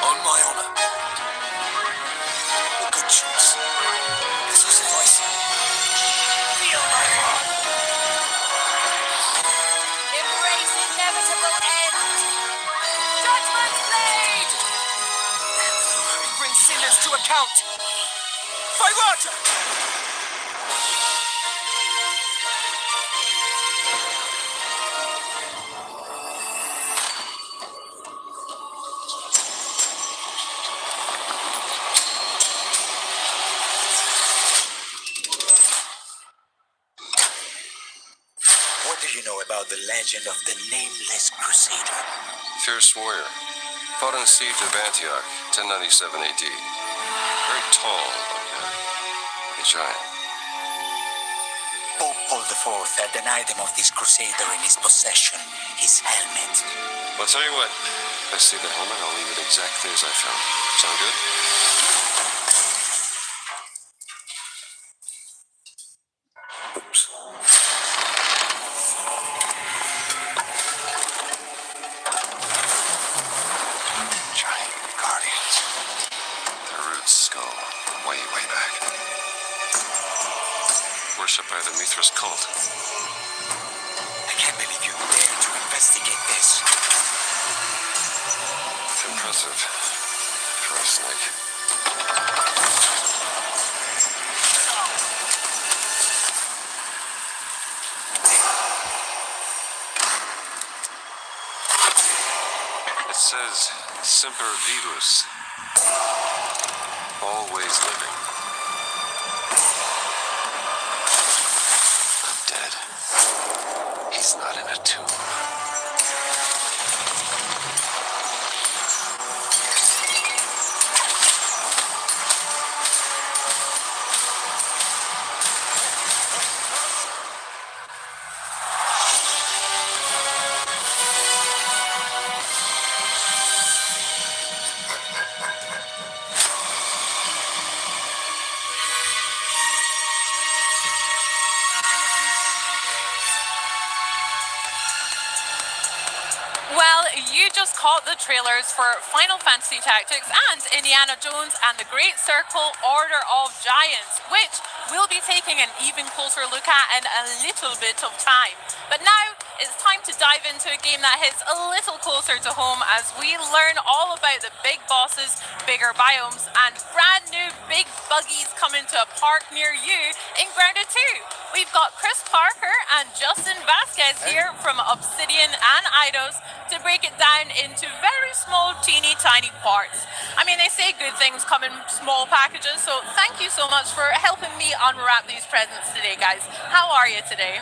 On my honor. A good choice. This was advice. Feel my wrath. Embrace inevitable end. Judgment blade! Bring sinners to account. Fight! What do you know about the legend of the Nameless Crusader? Fierce warrior. Fought in the siege of Antioch, 1097 AD. Very tall, a giant. Pope Paul IV had an item of this crusader in his possession, his helmet. Well, I'll tell you what. If I see the helmet, I'll leave it exactly as I found it. Sound good? Oops. Giant guardians. Their root skull, way back. Worshipped by the Mithras cult. I can't believe you dare to investigate this. It's impressive for a snake. It says Semper Vivus. Always living. Dead. He's not in a tomb. Well, you just caught the trailers for Final Fantasy Tactics and Indiana Jones and the Great Circle Order of Giants, which we'll be taking an even closer look at in a little bit of time. But now it's time to dive into a game that hits a little closer to home as we learn all about the big bosses, bigger biomes, and brand new big buggies coming to a park near you in Grounded 2. We've got Chris Parker and Justin Vasquez here from Obsidian and Eidos to break it down into very small, teeny tiny parts. I mean, they say good things come in small packages, so thank you so much for helping me unwrap these presents today, guys. How are you today?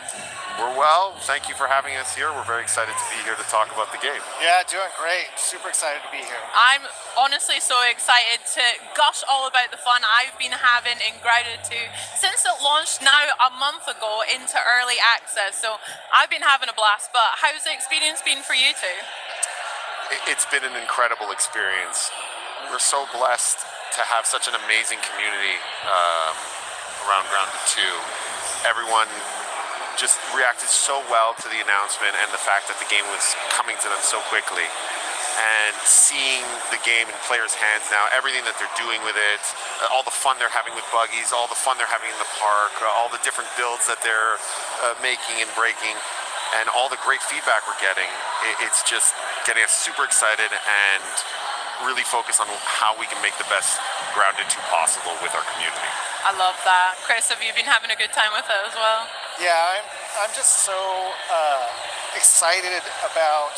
We're well. Thank you for having us here. We're very excited to be here to talk about the game. Yeah, doing great. Super excited to be here. I'm honestly so excited to gush all about the fun I've been having in Grounded 2 since it launched now a month ago into early access. So I've been having a blast, but how's the experience been for you two? It's been an incredible experience. We're so blessed to have such an amazing community around Grounded 2. Everyone just reacted so well to the announcement and the fact that the game was coming to them so quickly. And seeing the game in players' hands now, everything that they're doing with it, all the fun they're having with buggies, all the fun they're having in the park, all the different builds that they're making and breaking, and all the great feedback we're getting, it's just getting us super excited and really focus on how we can make the best Grounded 2 possible with our community. I love that. Chris, have you been having a good time with it as well? Yeah, I'm I'm just so excited about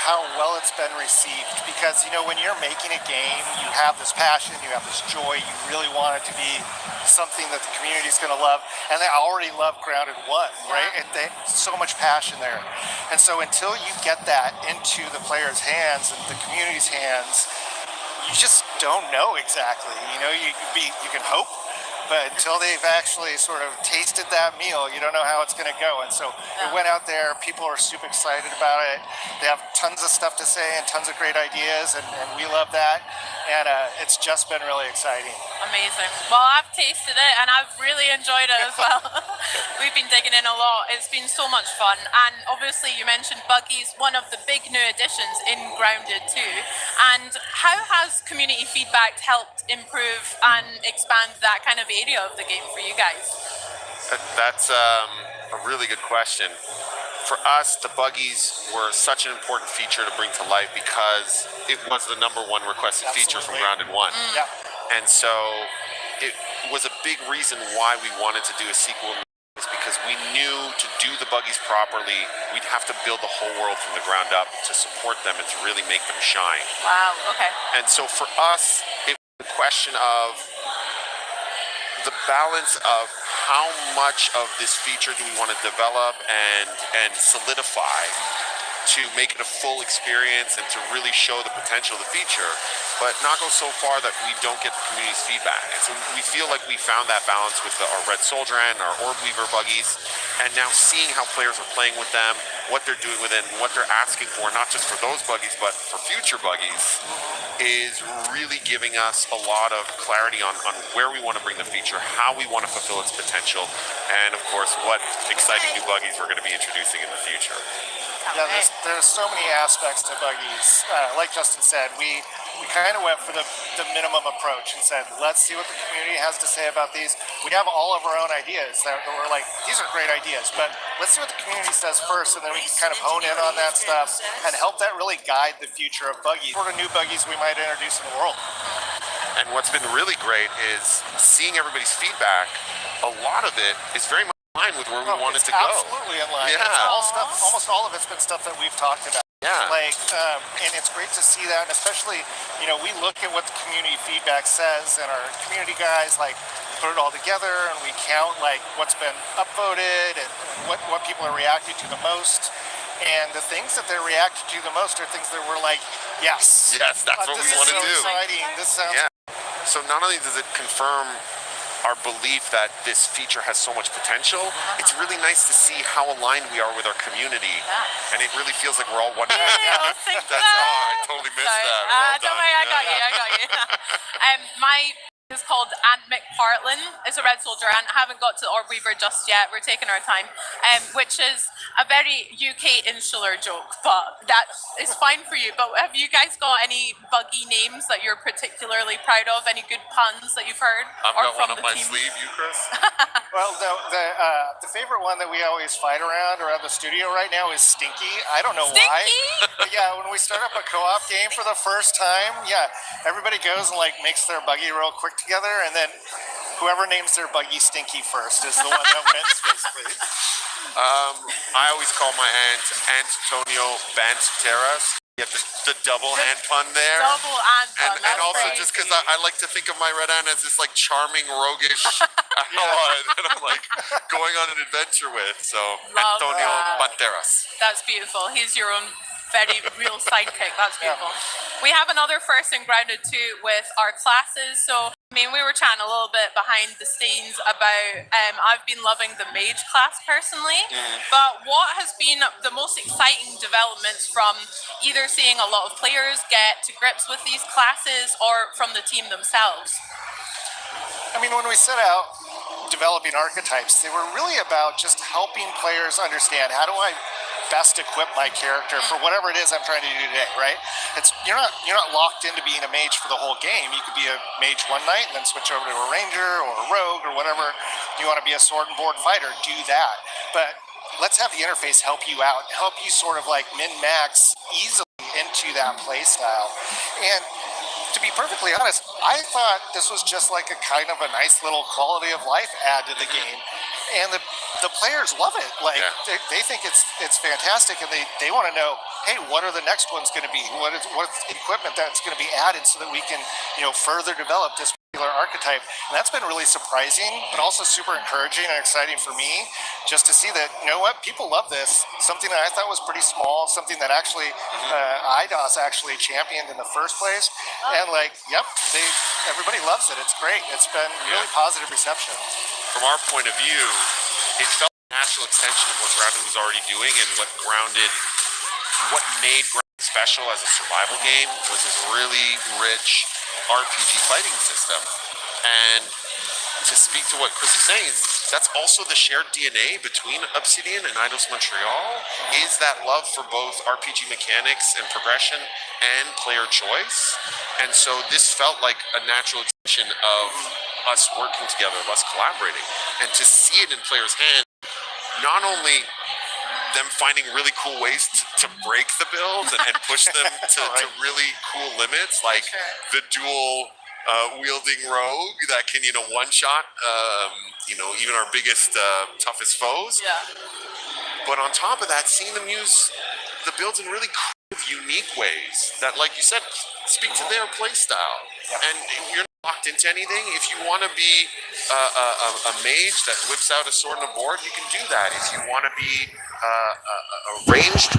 how well it's been received because, you know, when you're making a game, you have this passion, you have this joy, you really want it to be something that the community is going to love, and they already love Grounded 1, right? And they so much passion there. And so until you get that into the players' hands and the community's hands, you just don't know exactly. You know, you can hope, but until they've actually sort of tasted that meal, you don't know how it's going to go. And so we went out there, people are super excited about it. They have tons of stuff to say and tons of great ideas, and we love that. And it's just been really exciting. Amazing. Well, I've tasted it and I've really enjoyed it as well. We've been digging in a lot. It's been so much fun. And obviously you mentioned buggies, one of the big new additions in Grounded 2. And how has community feedback helped improve and expand that kind of area of the game for you guys? That's a really good question. For us, the buggies were such an important feature to bring to life because it was the #1 requested feature from Grounded 1. Yeah. And so it was a big reason why we wanted to do a sequel, is because we knew to do the buggies properly, we'd have to build the whole world from the ground up to support them and to really make them shine. Wow, okay. And so for us, it was a question of the balance of how much of this feature do we want to develop and solidify to make it a full experience and to really show the potential of the feature, but not go so far that we don't get the community's feedback. And so we feel like we found that balance with our Red Soldier and our Orb Weaver buggies, and now seeing how players are playing with them, what they're doing with it, and what they're asking for, not just for those buggies, but for future buggies, is really giving us a lot of clarity on where we want to bring the feature, how we want to fulfill its potential, and of course, what exciting new buggies we're going to be introducing in the future. Yeah, there's so many aspects to buggies. Like Justin said, we kind of went for the minimum approach and said, let's see what the community has to say about these. We have all of our own ideas that we're like, these are great ideas, but let's see what the community says first, and then we can kind of hone in on that stuff and help that really guide the future of buggies. What are new buggies we might introduce in the world? And what's been really great is seeing everybody's feedback. A lot of it is very much in line with where we want it to go. Absolutely in line. Yeah. It's all stuff, almost all of it's been stuff that we've talked about. Yeah. Like, and it's great to see that, and especially, you know, we look at what the community feedback says, and our community guys, like, put it all together, and we count, like, what's been upvoted and what people are reacting to the most. And the things that they're reacting to the most are things that we're like, yes. Yes, that's what we want to do. This is so exciting. This sounds... Yeah. So not only does it confirm our belief that this feature has so much potential, it's really nice to see how aligned we are with our community, and it really feels like we're all one. I totally missed that. Don't worry, I got you. My is called Aunt McPartlin. It's a Red Soldier Ant. I haven't got to Orb Weaver just yet. We're taking our time, which is a very UK insular joke, but that is fine for you. But have you guys got any buggy names that you're particularly proud of? Any good puns that you've heard? I've got one up my sleeve. You, Chris? Well, the favorite one that we always fight around the studio right now is Stinky. I don't know why. But yeah, when we start up a co-op game for the first time, yeah, everybody goes and like makes their buggy real quick together, and then whoever names their buggy Stinky first is the one that wins, basically. I always call my aunt Antonio Banteras. You have the double hand pun there. Double hand pun. And also crazy. Just because I like to think of my red aunt as this like charming, roguish ally that I'm like going on an adventure with. So Antonio Banteras. That's beautiful. He's your own very real sidekick. That's beautiful. We have another first in Grounded 2 with our classes. So, I mean, we were chatting a little bit behind the scenes about, I've been loving the mage class personally, but what has been the most exciting developments from either seeing a lot of players get to grips with these classes or from the team themselves? I mean, when we set out developing archetypes, they were really about just helping players understand, how do I best equip my character for whatever it is I'm trying to do today, right? You're not locked into being a mage for the whole game. You could be a mage one night and then switch over to a ranger or a rogue or whatever. You want to be a sword and board fighter, do that. But let's have the interface help you out, help you sort of like min-max easily into that play style. And to be perfectly honest, I thought this was just like a kind of a nice little quality of life add to the game. and the players love it. Like they think it's fantastic, and they want to know, hey, what are the next ones going to be? What's equipment that's going to be added so that we can further develop this particular archetype? And that's been really surprising, but also super encouraging and exciting for me, just to see that people love this. Something that I thought was pretty small, something that actually IDOS actually championed in the first place, and everybody loves it. It's great. It's been really positive reception. From our point of view, it felt a natural extension of what Grounded was already doing, and what made Grounded special as a survival game was this really rich RPG fighting system. And to speak to what Chris is saying, that's also the shared DNA between Obsidian and Eidos Montreal, is that love for both RPG mechanics and progression and player choice. And so this felt like a natural extension of us working together, of us collaborating. And to see it in players' hands, not only them finding really cool ways to break the builds and push them to really cool limits, like the dual wielding rogue that can one-shot even our biggest toughest foes. But on top of that, seeing them use the builds in really creative, unique ways that, like you said, speak to their play style. And you're not locked into anything. If you want to be a mage that whips out a sword and a board, you can do that. If you want to be a ranged,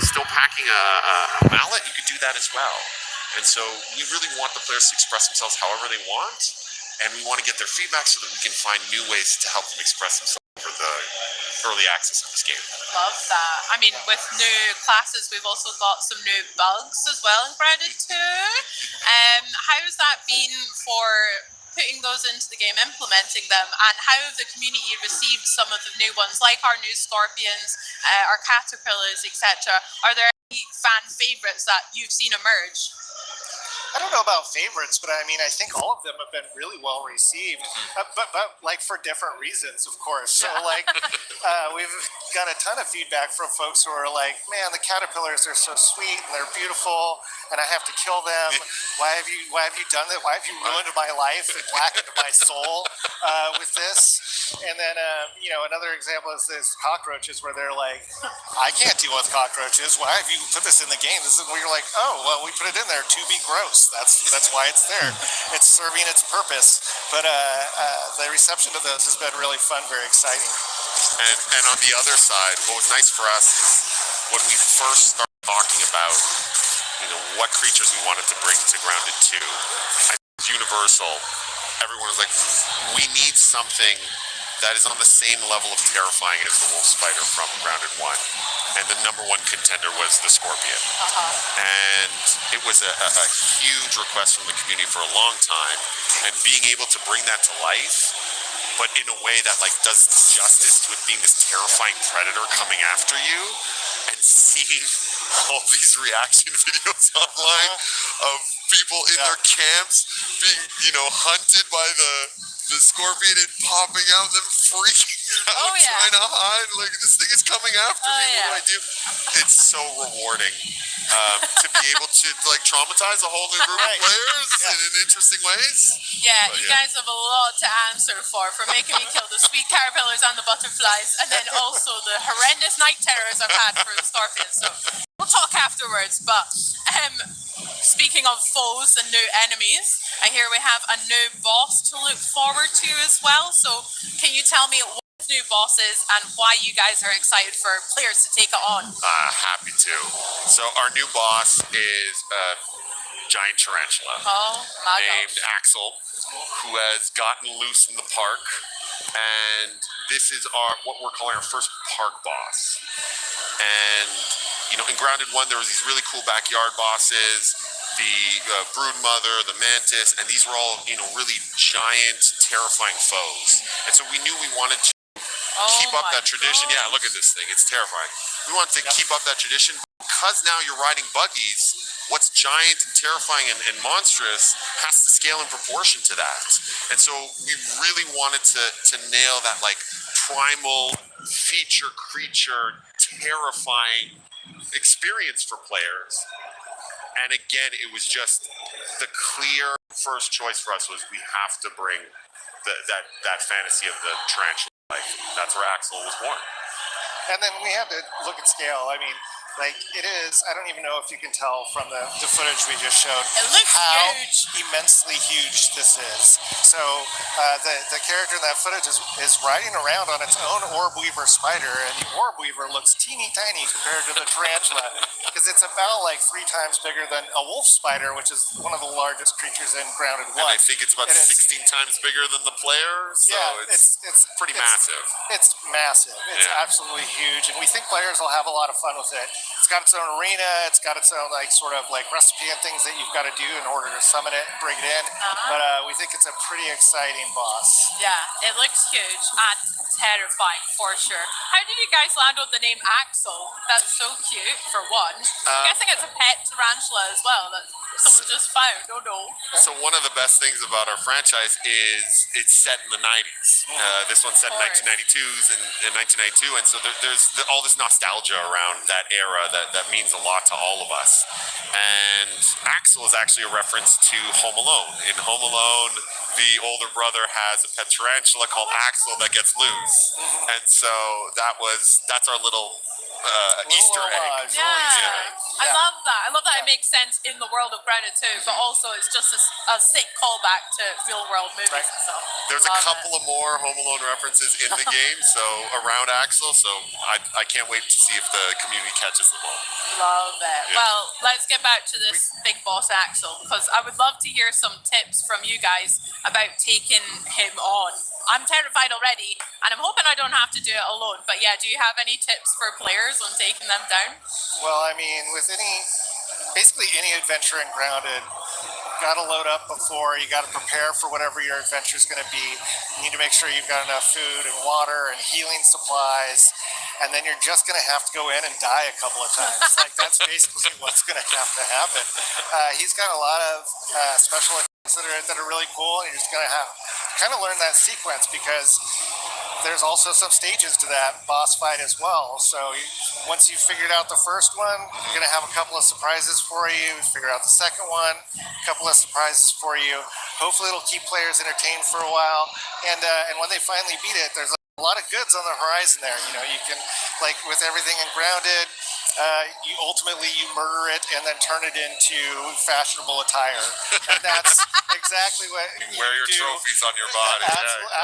still packing a mallet, you can do that as well. And so we really want the players to express themselves however they want, and we want to get their feedback so that we can find new ways to help them express themselves for the early access of this game. Love that. I mean, with new classes, we've also got some new bugs as well in Grounded 2. How has that been for putting those into the game, implementing them, and how have the community received some of the new ones, like our new scorpions, our caterpillars, etc.? Are there any fan favorites that you've seen emerge? I don't know about favorites, but I mean, I think all of them have been really well received, but for different reasons, of course. So we've got a ton of feedback from folks who are like, man, the caterpillars are so sweet and they're beautiful, and I have to kill them. Why have you done that? Why have you ruined my life and blackened my soul with this? And then another example is this cockroaches, where they're like, I can't deal with cockroaches. Why have you put this in the game? This is where you're like, oh, well, we put it in there to be gross. That's why it's there. It's serving its purpose. But the reception of those has been really fun, very exciting. And on the other side, what was nice for us is when we first started talking about what creatures we wanted to bring to Grounded 2, I think it was universal. Everyone was like, we need something that is on the same level of terrifying as the wolf spider from Grounded 1. And the number one contender was the scorpion. And it was a huge request from the community for a long time. And being able to bring that to life, but in a way that does justice to it being this terrifying predator coming after you, and seeing all these reaction videos online of people in their camps being, hunted by the scorpion and popping out, them freaking out, trying to hide, like, this thing is coming after me, what do I do? It's so rewarding to be able to traumatize a whole new group of players in interesting ways. Yeah, you guys have a lot to answer for making me kill the sweet caterpillars and the butterflies, and then also the horrendous night terrors I've had for the scorpions. So we'll talk afterwards. But speaking of foes and new enemies, I hear we have a new boss to look forward to as well. So can you tell me what new bosses and why you guys are excited for players to take it on? Happy to. So our new boss is a giant tarantula named Axel, who has gotten loose in the park, and this is what we're calling our first park boss. And in Grounded 1, there was these really cool backyard bosses, the brood mother, the mantis, and these were all really giant, terrifying foes. And so we knew we wanted to keep up that tradition. Yeah, look at this thing. It's terrifying. We want to keep up that tradition. Because now you're riding buggies, what's giant and terrifying and monstrous has to scale in proportion to that. And so we really wanted to nail that primal feature creature, terrifying experience for players. And again, it was just the clear first choice for us was we have to bring that fantasy of the tarantula That's where Axel was born. And then we have to look at scale. I mean, like, it is, I don't even know if you can tell from the footage we just showed It looks how huge. immensely huge this is. So the character in that footage is riding around on its own orb weaver spider, and the orb weaver looks teeny tiny compared to the tarantula, because it's about like 3 times bigger than a wolf spider, which is one of the largest creatures in Grounded 1. And I think it's about 16 times bigger than the player, so it's pretty massive. It's massive. It's absolutely huge, and we think players will have a lot of fun with it. It's got its own arena. It's got its own sort of recipe and things that you've got to do in order to summon it and bring it in. But we think it's a pretty exciting boss. Yeah, it looks huge and terrifying for sure. How did you guys land on the name Axel? That's so cute for one. I'm guessing it's a pet tarantula as well that someone just found. Oh no. So one of the best things about our franchise is it's set in the 90s. This one's set in 1992, and so there's all this nostalgia around that era that means a lot to all of us. And Axel is actually a reference to Home Alone. In Home Alone, the older brother has a pet tarantula called Axel that gets loose, and so that's our little Easter egg. I love that. I love that it makes sense in the world of Grounded too, but also it's just a sick callback to real world movies and stuff. There's a couple of more Home Alone references in the game, so around Axel, so I can't wait to see if the community catches them all. Love it. Yeah. Well, let's get back to this big boss Axel, because I would love to hear some tips from you guys about taking him on. I'm terrified already, and I'm hoping I don't have to do it alone. But yeah, do you have any tips for players on taking them down? Well, I mean, with basically any adventure in Grounded, you got to load up before. You got to prepare for whatever your adventure is going to be. You need to make sure you've got enough food and water and healing supplies, and then you're just going to have to go in and die a couple of times. That's basically what's going to have to happen. He's got a lot of special effects that are really cool, and you're just going to have kind of learn that sequence, because there's also some stages to that boss fight as well. So once you've figured out the first one, you're going to have a couple of surprises for you. Figure out the second one, a couple of surprises for you. Hopefully it'll keep players entertained for a while. And when they finally beat it, there's a lot of goods on the horizon there. You know, you can, with everything in Grounded, you ultimately murder it and then turn it into fashionable attire. And that's exactly what you wear your trophies on your body.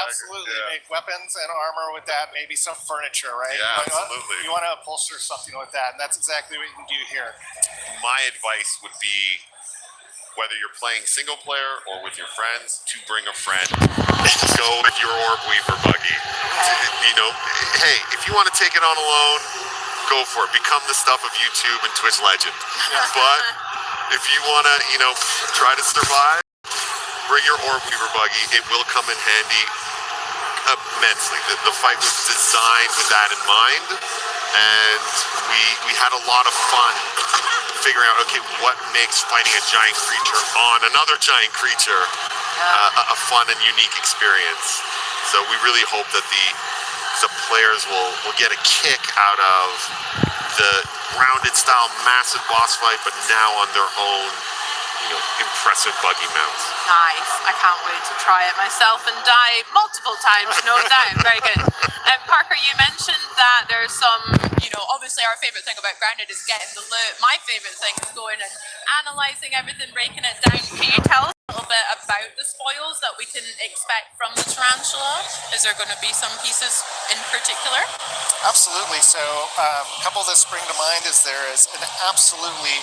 Absolutely. Make weapons and armor with that, maybe some furniture, right? Yeah, absolutely. You want to upholster something with that, and that's exactly what you can do here. My advice would be, whether you're playing single player or with your friends, to bring a friend. Go with your Orb Weaver buggy. You know, hey, if you want to take it on alone, go for it. Become the stuff of YouTube and Twitch legend. But if you want to, try to survive, bring your Orb Weaver buggy. It will come in handy immensely. The fight was designed with that in mind, and we had a lot of fun figuring out, okay, what makes fighting a giant creature on another giant creature a fun and unique experience. So we really hope that the players will get a kick out of the Grounded style massive boss fight, but now on their own, impressive buggy mounts. Nice. I can't wait to try it myself and die multiple times, no doubt. Very good. Parker, you mentioned that there's some, obviously our favorite thing about Grounded is getting the loot. My favorite thing is going and analyzing everything, breaking it down. Can you tell us a little bit about the spoils that we can expect from the tarantula? Is there going to be some pieces in particular? Absolutely. So a couple that spring to mind is there is an absolutely,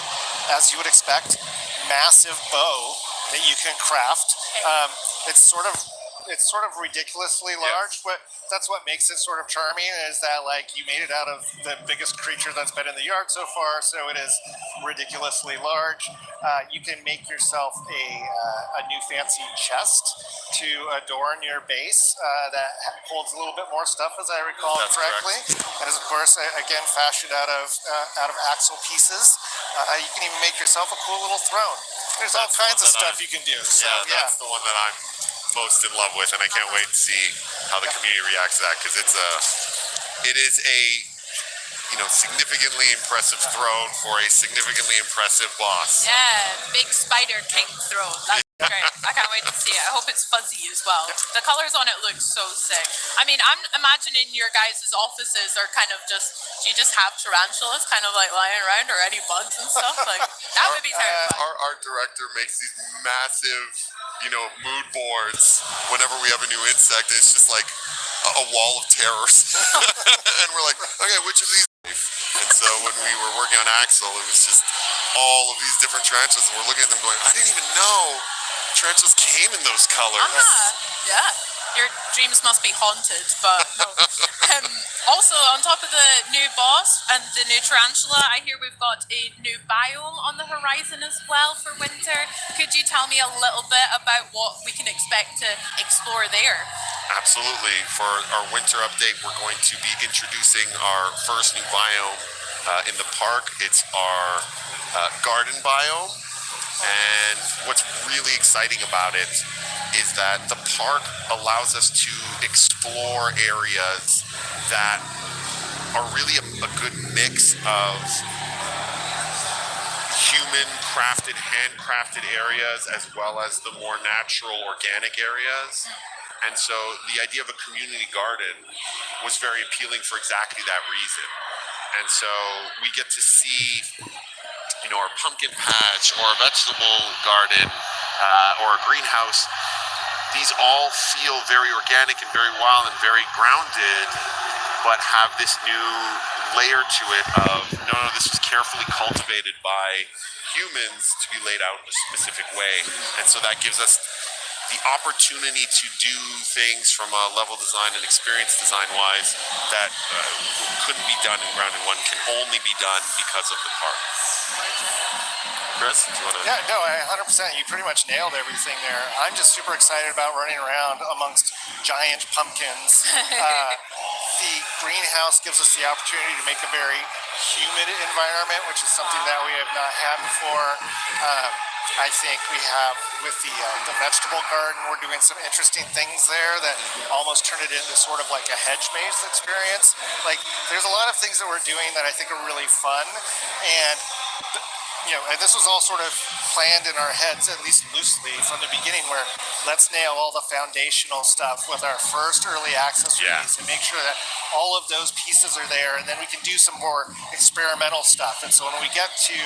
as you would expect, massive bow that you can craft. It's sort of ridiculously large, but that's what makes it sort of charming, is that you made it out of the biggest creature that's been in the yard so far, so it is ridiculously large. You can make yourself a new fancy chest to adorn your base that holds a little bit more stuff, as I recall correctly. And is of course again fashioned out of axle pieces. You can even make yourself a cool little throne. There's all kinds of stuff you can do. So that's the one that I'm most in love with, and I can't wait to see how the community reacts to that, because it is a significantly impressive throne for a significantly impressive boss. Yeah, big spider king throne. That's Great. I can't wait to see it. I hope it's fuzzy as well. The colors on it look so sick. I mean, I'm imagining your guys' offices are kind of just, do you just have tarantulas kind of like lying around or any bugs and stuff? Like, that would be terrifying. Our art director makes these massive, mood boards whenever we have a new insect. It's just like a wall of terrors. And we're like, okay, which of these? And so when we were working on Axel, it was just all of these different tarantulas, and we're looking at them going, I didn't even know tarantulas came in those colors. Yeah. Your dreams must be haunted, but no. Also, on top of the new boss and the new tarantula, I hear we've got a new biome on the horizon as well for winter. Could you tell me a little bit about what we can expect to explore there? Absolutely. For our winter update, we're going to be introducing our first new biome in the park. It's our garden biome. And what's really exciting about it is that the park allows us to explore areas that are really a good mix of human crafted, handcrafted areas as well as the more natural, organic areas. And so the idea of a community garden was very appealing for exactly that reason. And so we get to see our pumpkin patch or a vegetable garden or a greenhouse. These all feel very organic and very wild and very grounded, but have this new layer to it of, no, this was carefully cultivated by humans to be laid out in a specific way. And so that gives us the opportunity to do things from a level design and experience design wise that couldn't be done in Grounded 1, can only be done because of the park. Chris, do you want to? Yeah, no, 100%. You pretty much nailed everything there. I'm just super excited about running around amongst giant pumpkins. The greenhouse gives us the opportunity to make a very humid environment, which is something that we have not had before. I think we have with the vegetable garden, we're doing some interesting things there that almost turn it into sort of like a hedge maze experience. Like, there's a lot of things that we're doing that I think are really fun, and and this was all sort of planned in our heads, at least loosely, from the beginning, where let's nail all the foundational stuff with our first early access release and make sure that all of those pieces are there, and then we can do some more experimental stuff. And so when we get to,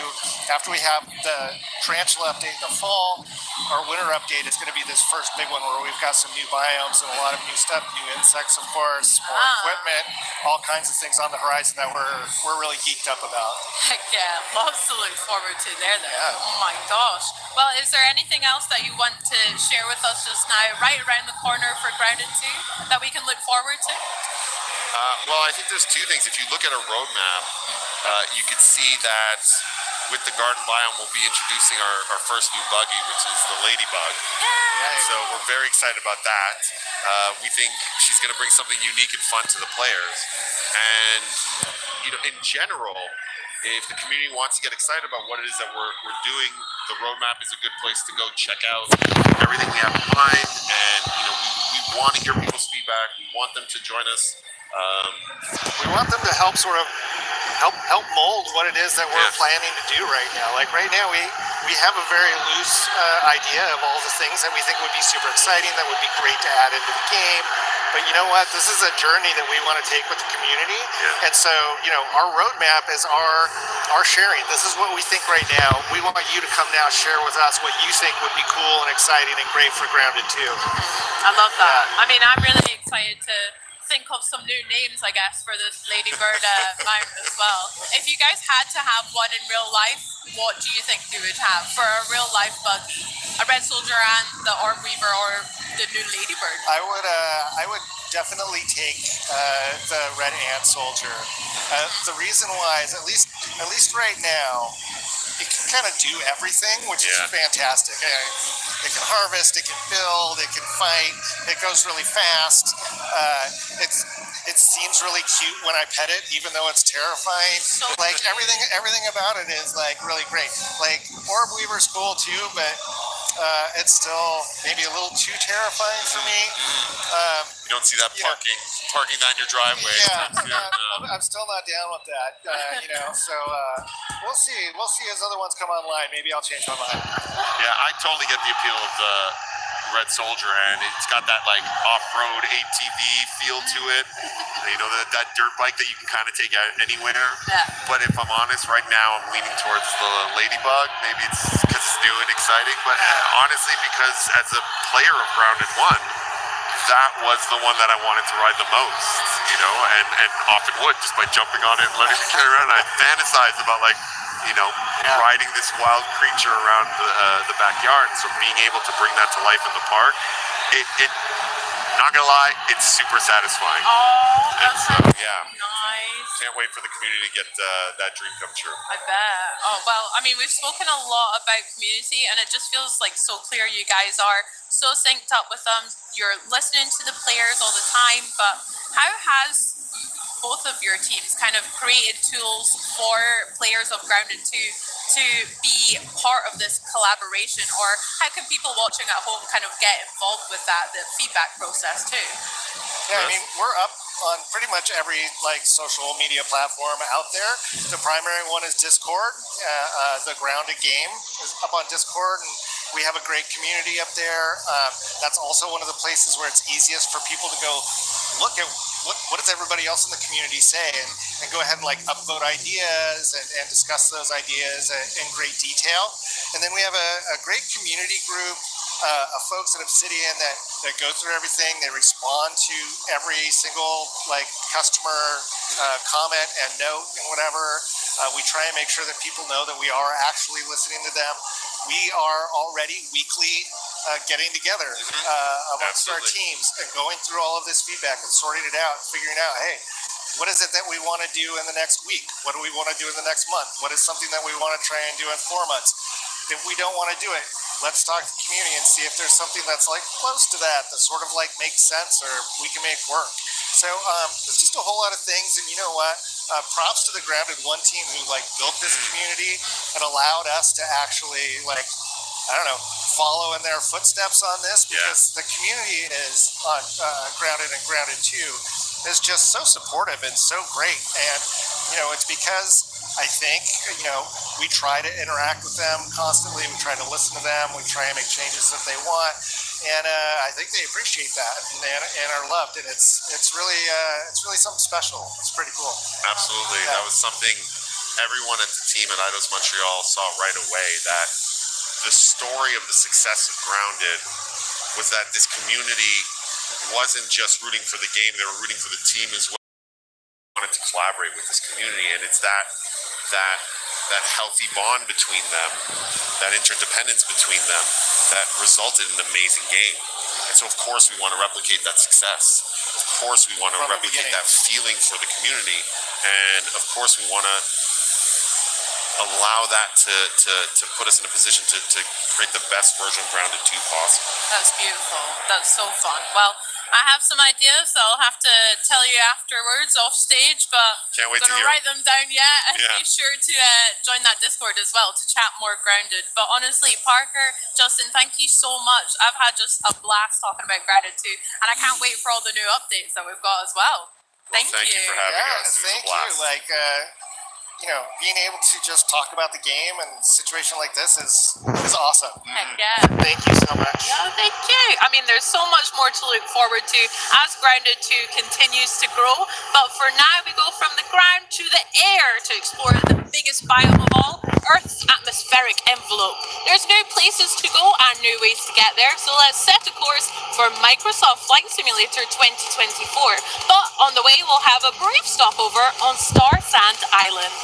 after we have the tarantula update in the fall, our winter update is going to be this first big one where we've got some new biomes and a lot of new stuff, new insects, of course, more equipment, all kinds of things on the horizon that we're really geeked up about. Heck yeah, lots to look forward to there then. Yeah. Oh my gosh. Well, is there anything else that you want to share with us just now, right around the corner for Grounded 2, that we can look forward to? Well, I think there's two things. If you look at a roadmap, you can see that with the garden biome, we'll be introducing our first new buggy, which is the Ladybug. Yay! So we're very excited about that. We think she's going to bring something unique and fun to the players. And, in general, if the community wants to get excited about what it is that we're doing, the roadmap is a good place to go check out everything we have in mind. And, we want to hear people's feedback. We want them to join us. We want them to help help mold what it is that we're planning to do right now. Like right now, we have a very loose idea of all the things that we think would be super exciting, that would be great to add into the game. But you know what? This is a journey that we want to take with the community. And so, our roadmap is our sharing. This is what we think right now. We want you to come now share with us what you think would be cool and exciting and great for Grounded 2. I love that. I mean, I'm really excited to think of some new names, I guess, for this Ladybird mount as well. If you guys had to have one in real life, what do you think you would have for a real life buggy? A Red Soldier and the Orb Weaver, or the new Ladybird? I would definitely take the Red Ant Soldier. The reason why is at least right now, it can kind of do everything, which is fantastic. It can harvest, it can build, it can fight, it goes really fast. It seems really cute when I pet it, even though it's terrifying. So like everything about it is like really great. Like Orb Weaver's cool too, but it's still maybe a little too terrifying for me. You don't see that parking that in your driveway. Yeah, I'm still not down with that. So we'll see. We'll see as other ones come online, maybe I'll change my mind. Yeah, I totally get the appeal of the Red Soldier, and it's got that like off-road ATV feel to it. You know, that dirt bike that you can kind of take out anywhere. Yeah. But if I'm honest, right now I'm leaning towards the Ladybug. Maybe it's because it's new and exciting, but honestly, because as a player of Grounded 1, that was the one that I wanted to ride the most, you know, and often would, just by jumping on it and letting it carry around. I fantasize about, like, you know, riding this wild creature around the backyard. So being able to bring that to life in the park, it not gonna lie, it's super satisfying. Oh, that's yeah. nice. Can't wait for the community to get that dream come true. I bet. Oh, well, I mean, we've spoken a lot about community, and it just feels like so clear you guys are so synced up with them. You're listening to the players all the time, but how has both of your teams kind of created tools for players of Grounded 2 to be part of this collaboration, or how can people watching at home kind of get involved with that, the feedback process too? Yeah, I mean, we're up on pretty much every like social media platform out there. The primary one is Discord. The Grounded game is up on Discord, and we have a great community up there. That's also one of the places where it's easiest for people to go look at what does everybody else in the community say, and go ahead and like upvote ideas and discuss those ideas in great detail. And then we have a great community group of folks at Obsidian that go through everything. They respond to every single like customer comment and note and whatever. We try and make sure that people know that we are actually listening to them. We are already weekly getting together amongst our teams and going through all of this feedback and sorting it out, figuring out, hey, what is it that we want to do in the next week? What do we want to do in the next month? What is something that we want to try and do in 4 months? If we don't want to do it, let's talk to the community and see if there's something that's like close to that sort of like makes sense or we can make work. So it's just a whole lot of things, and you know what? Props to the Grounded 1 team who like built this community and allowed us to actually like, I don't know, follow in their footsteps on this, because the community is on Grounded and Grounded 2 is just so supportive and so great. And you know, it's because I think, you know, we try to interact with them constantly. We try to listen to them. We try and make changes that they want, and I think they appreciate that and are loved. And it's really something special. It's pretty cool. Absolutely, that was something everyone at the team at Eidos Montreal saw right away. That the story of the success of Grounded was that this community wasn't just rooting for the game; they were rooting for the team as well. Wanted to collaborate with this community, and it's that healthy bond between them, that interdependence between them, that resulted in an amazing game. And so, of course, we want to replicate that success. Of course, we want to replicate that feeling for the community, and of course, we want to allow that to put us in a position to create the best version of Grounded 2 possible. That's beautiful. That's so fun. Well, I have some ideas that I'll have to tell you afterwards off stage, but can't wait I'm going to write them down yet, and be sure to join that Discord as well to chat more Grounded. But honestly, Parker, Justin, thank you so much. I've had just a blast talking about Grounded 2, and I can't wait for all the new updates that we've got as well. Thank you for having us. Thank you. Like, you know, being able to just talk about the game and a situation like this is awesome. Heck yeah. Thank you so much. Oh, thank you. I mean, there's so much more to look forward to as Grounded 2 continues to grow. But for now, we go from the ground to the air to explore the biggest biome of all, Earth's atmospheric envelope. There's new places to go and new ways to get there, so let's set a course for Microsoft Flight Simulator 2024. But on the way, we'll have a brief stopover on Star Sand Island.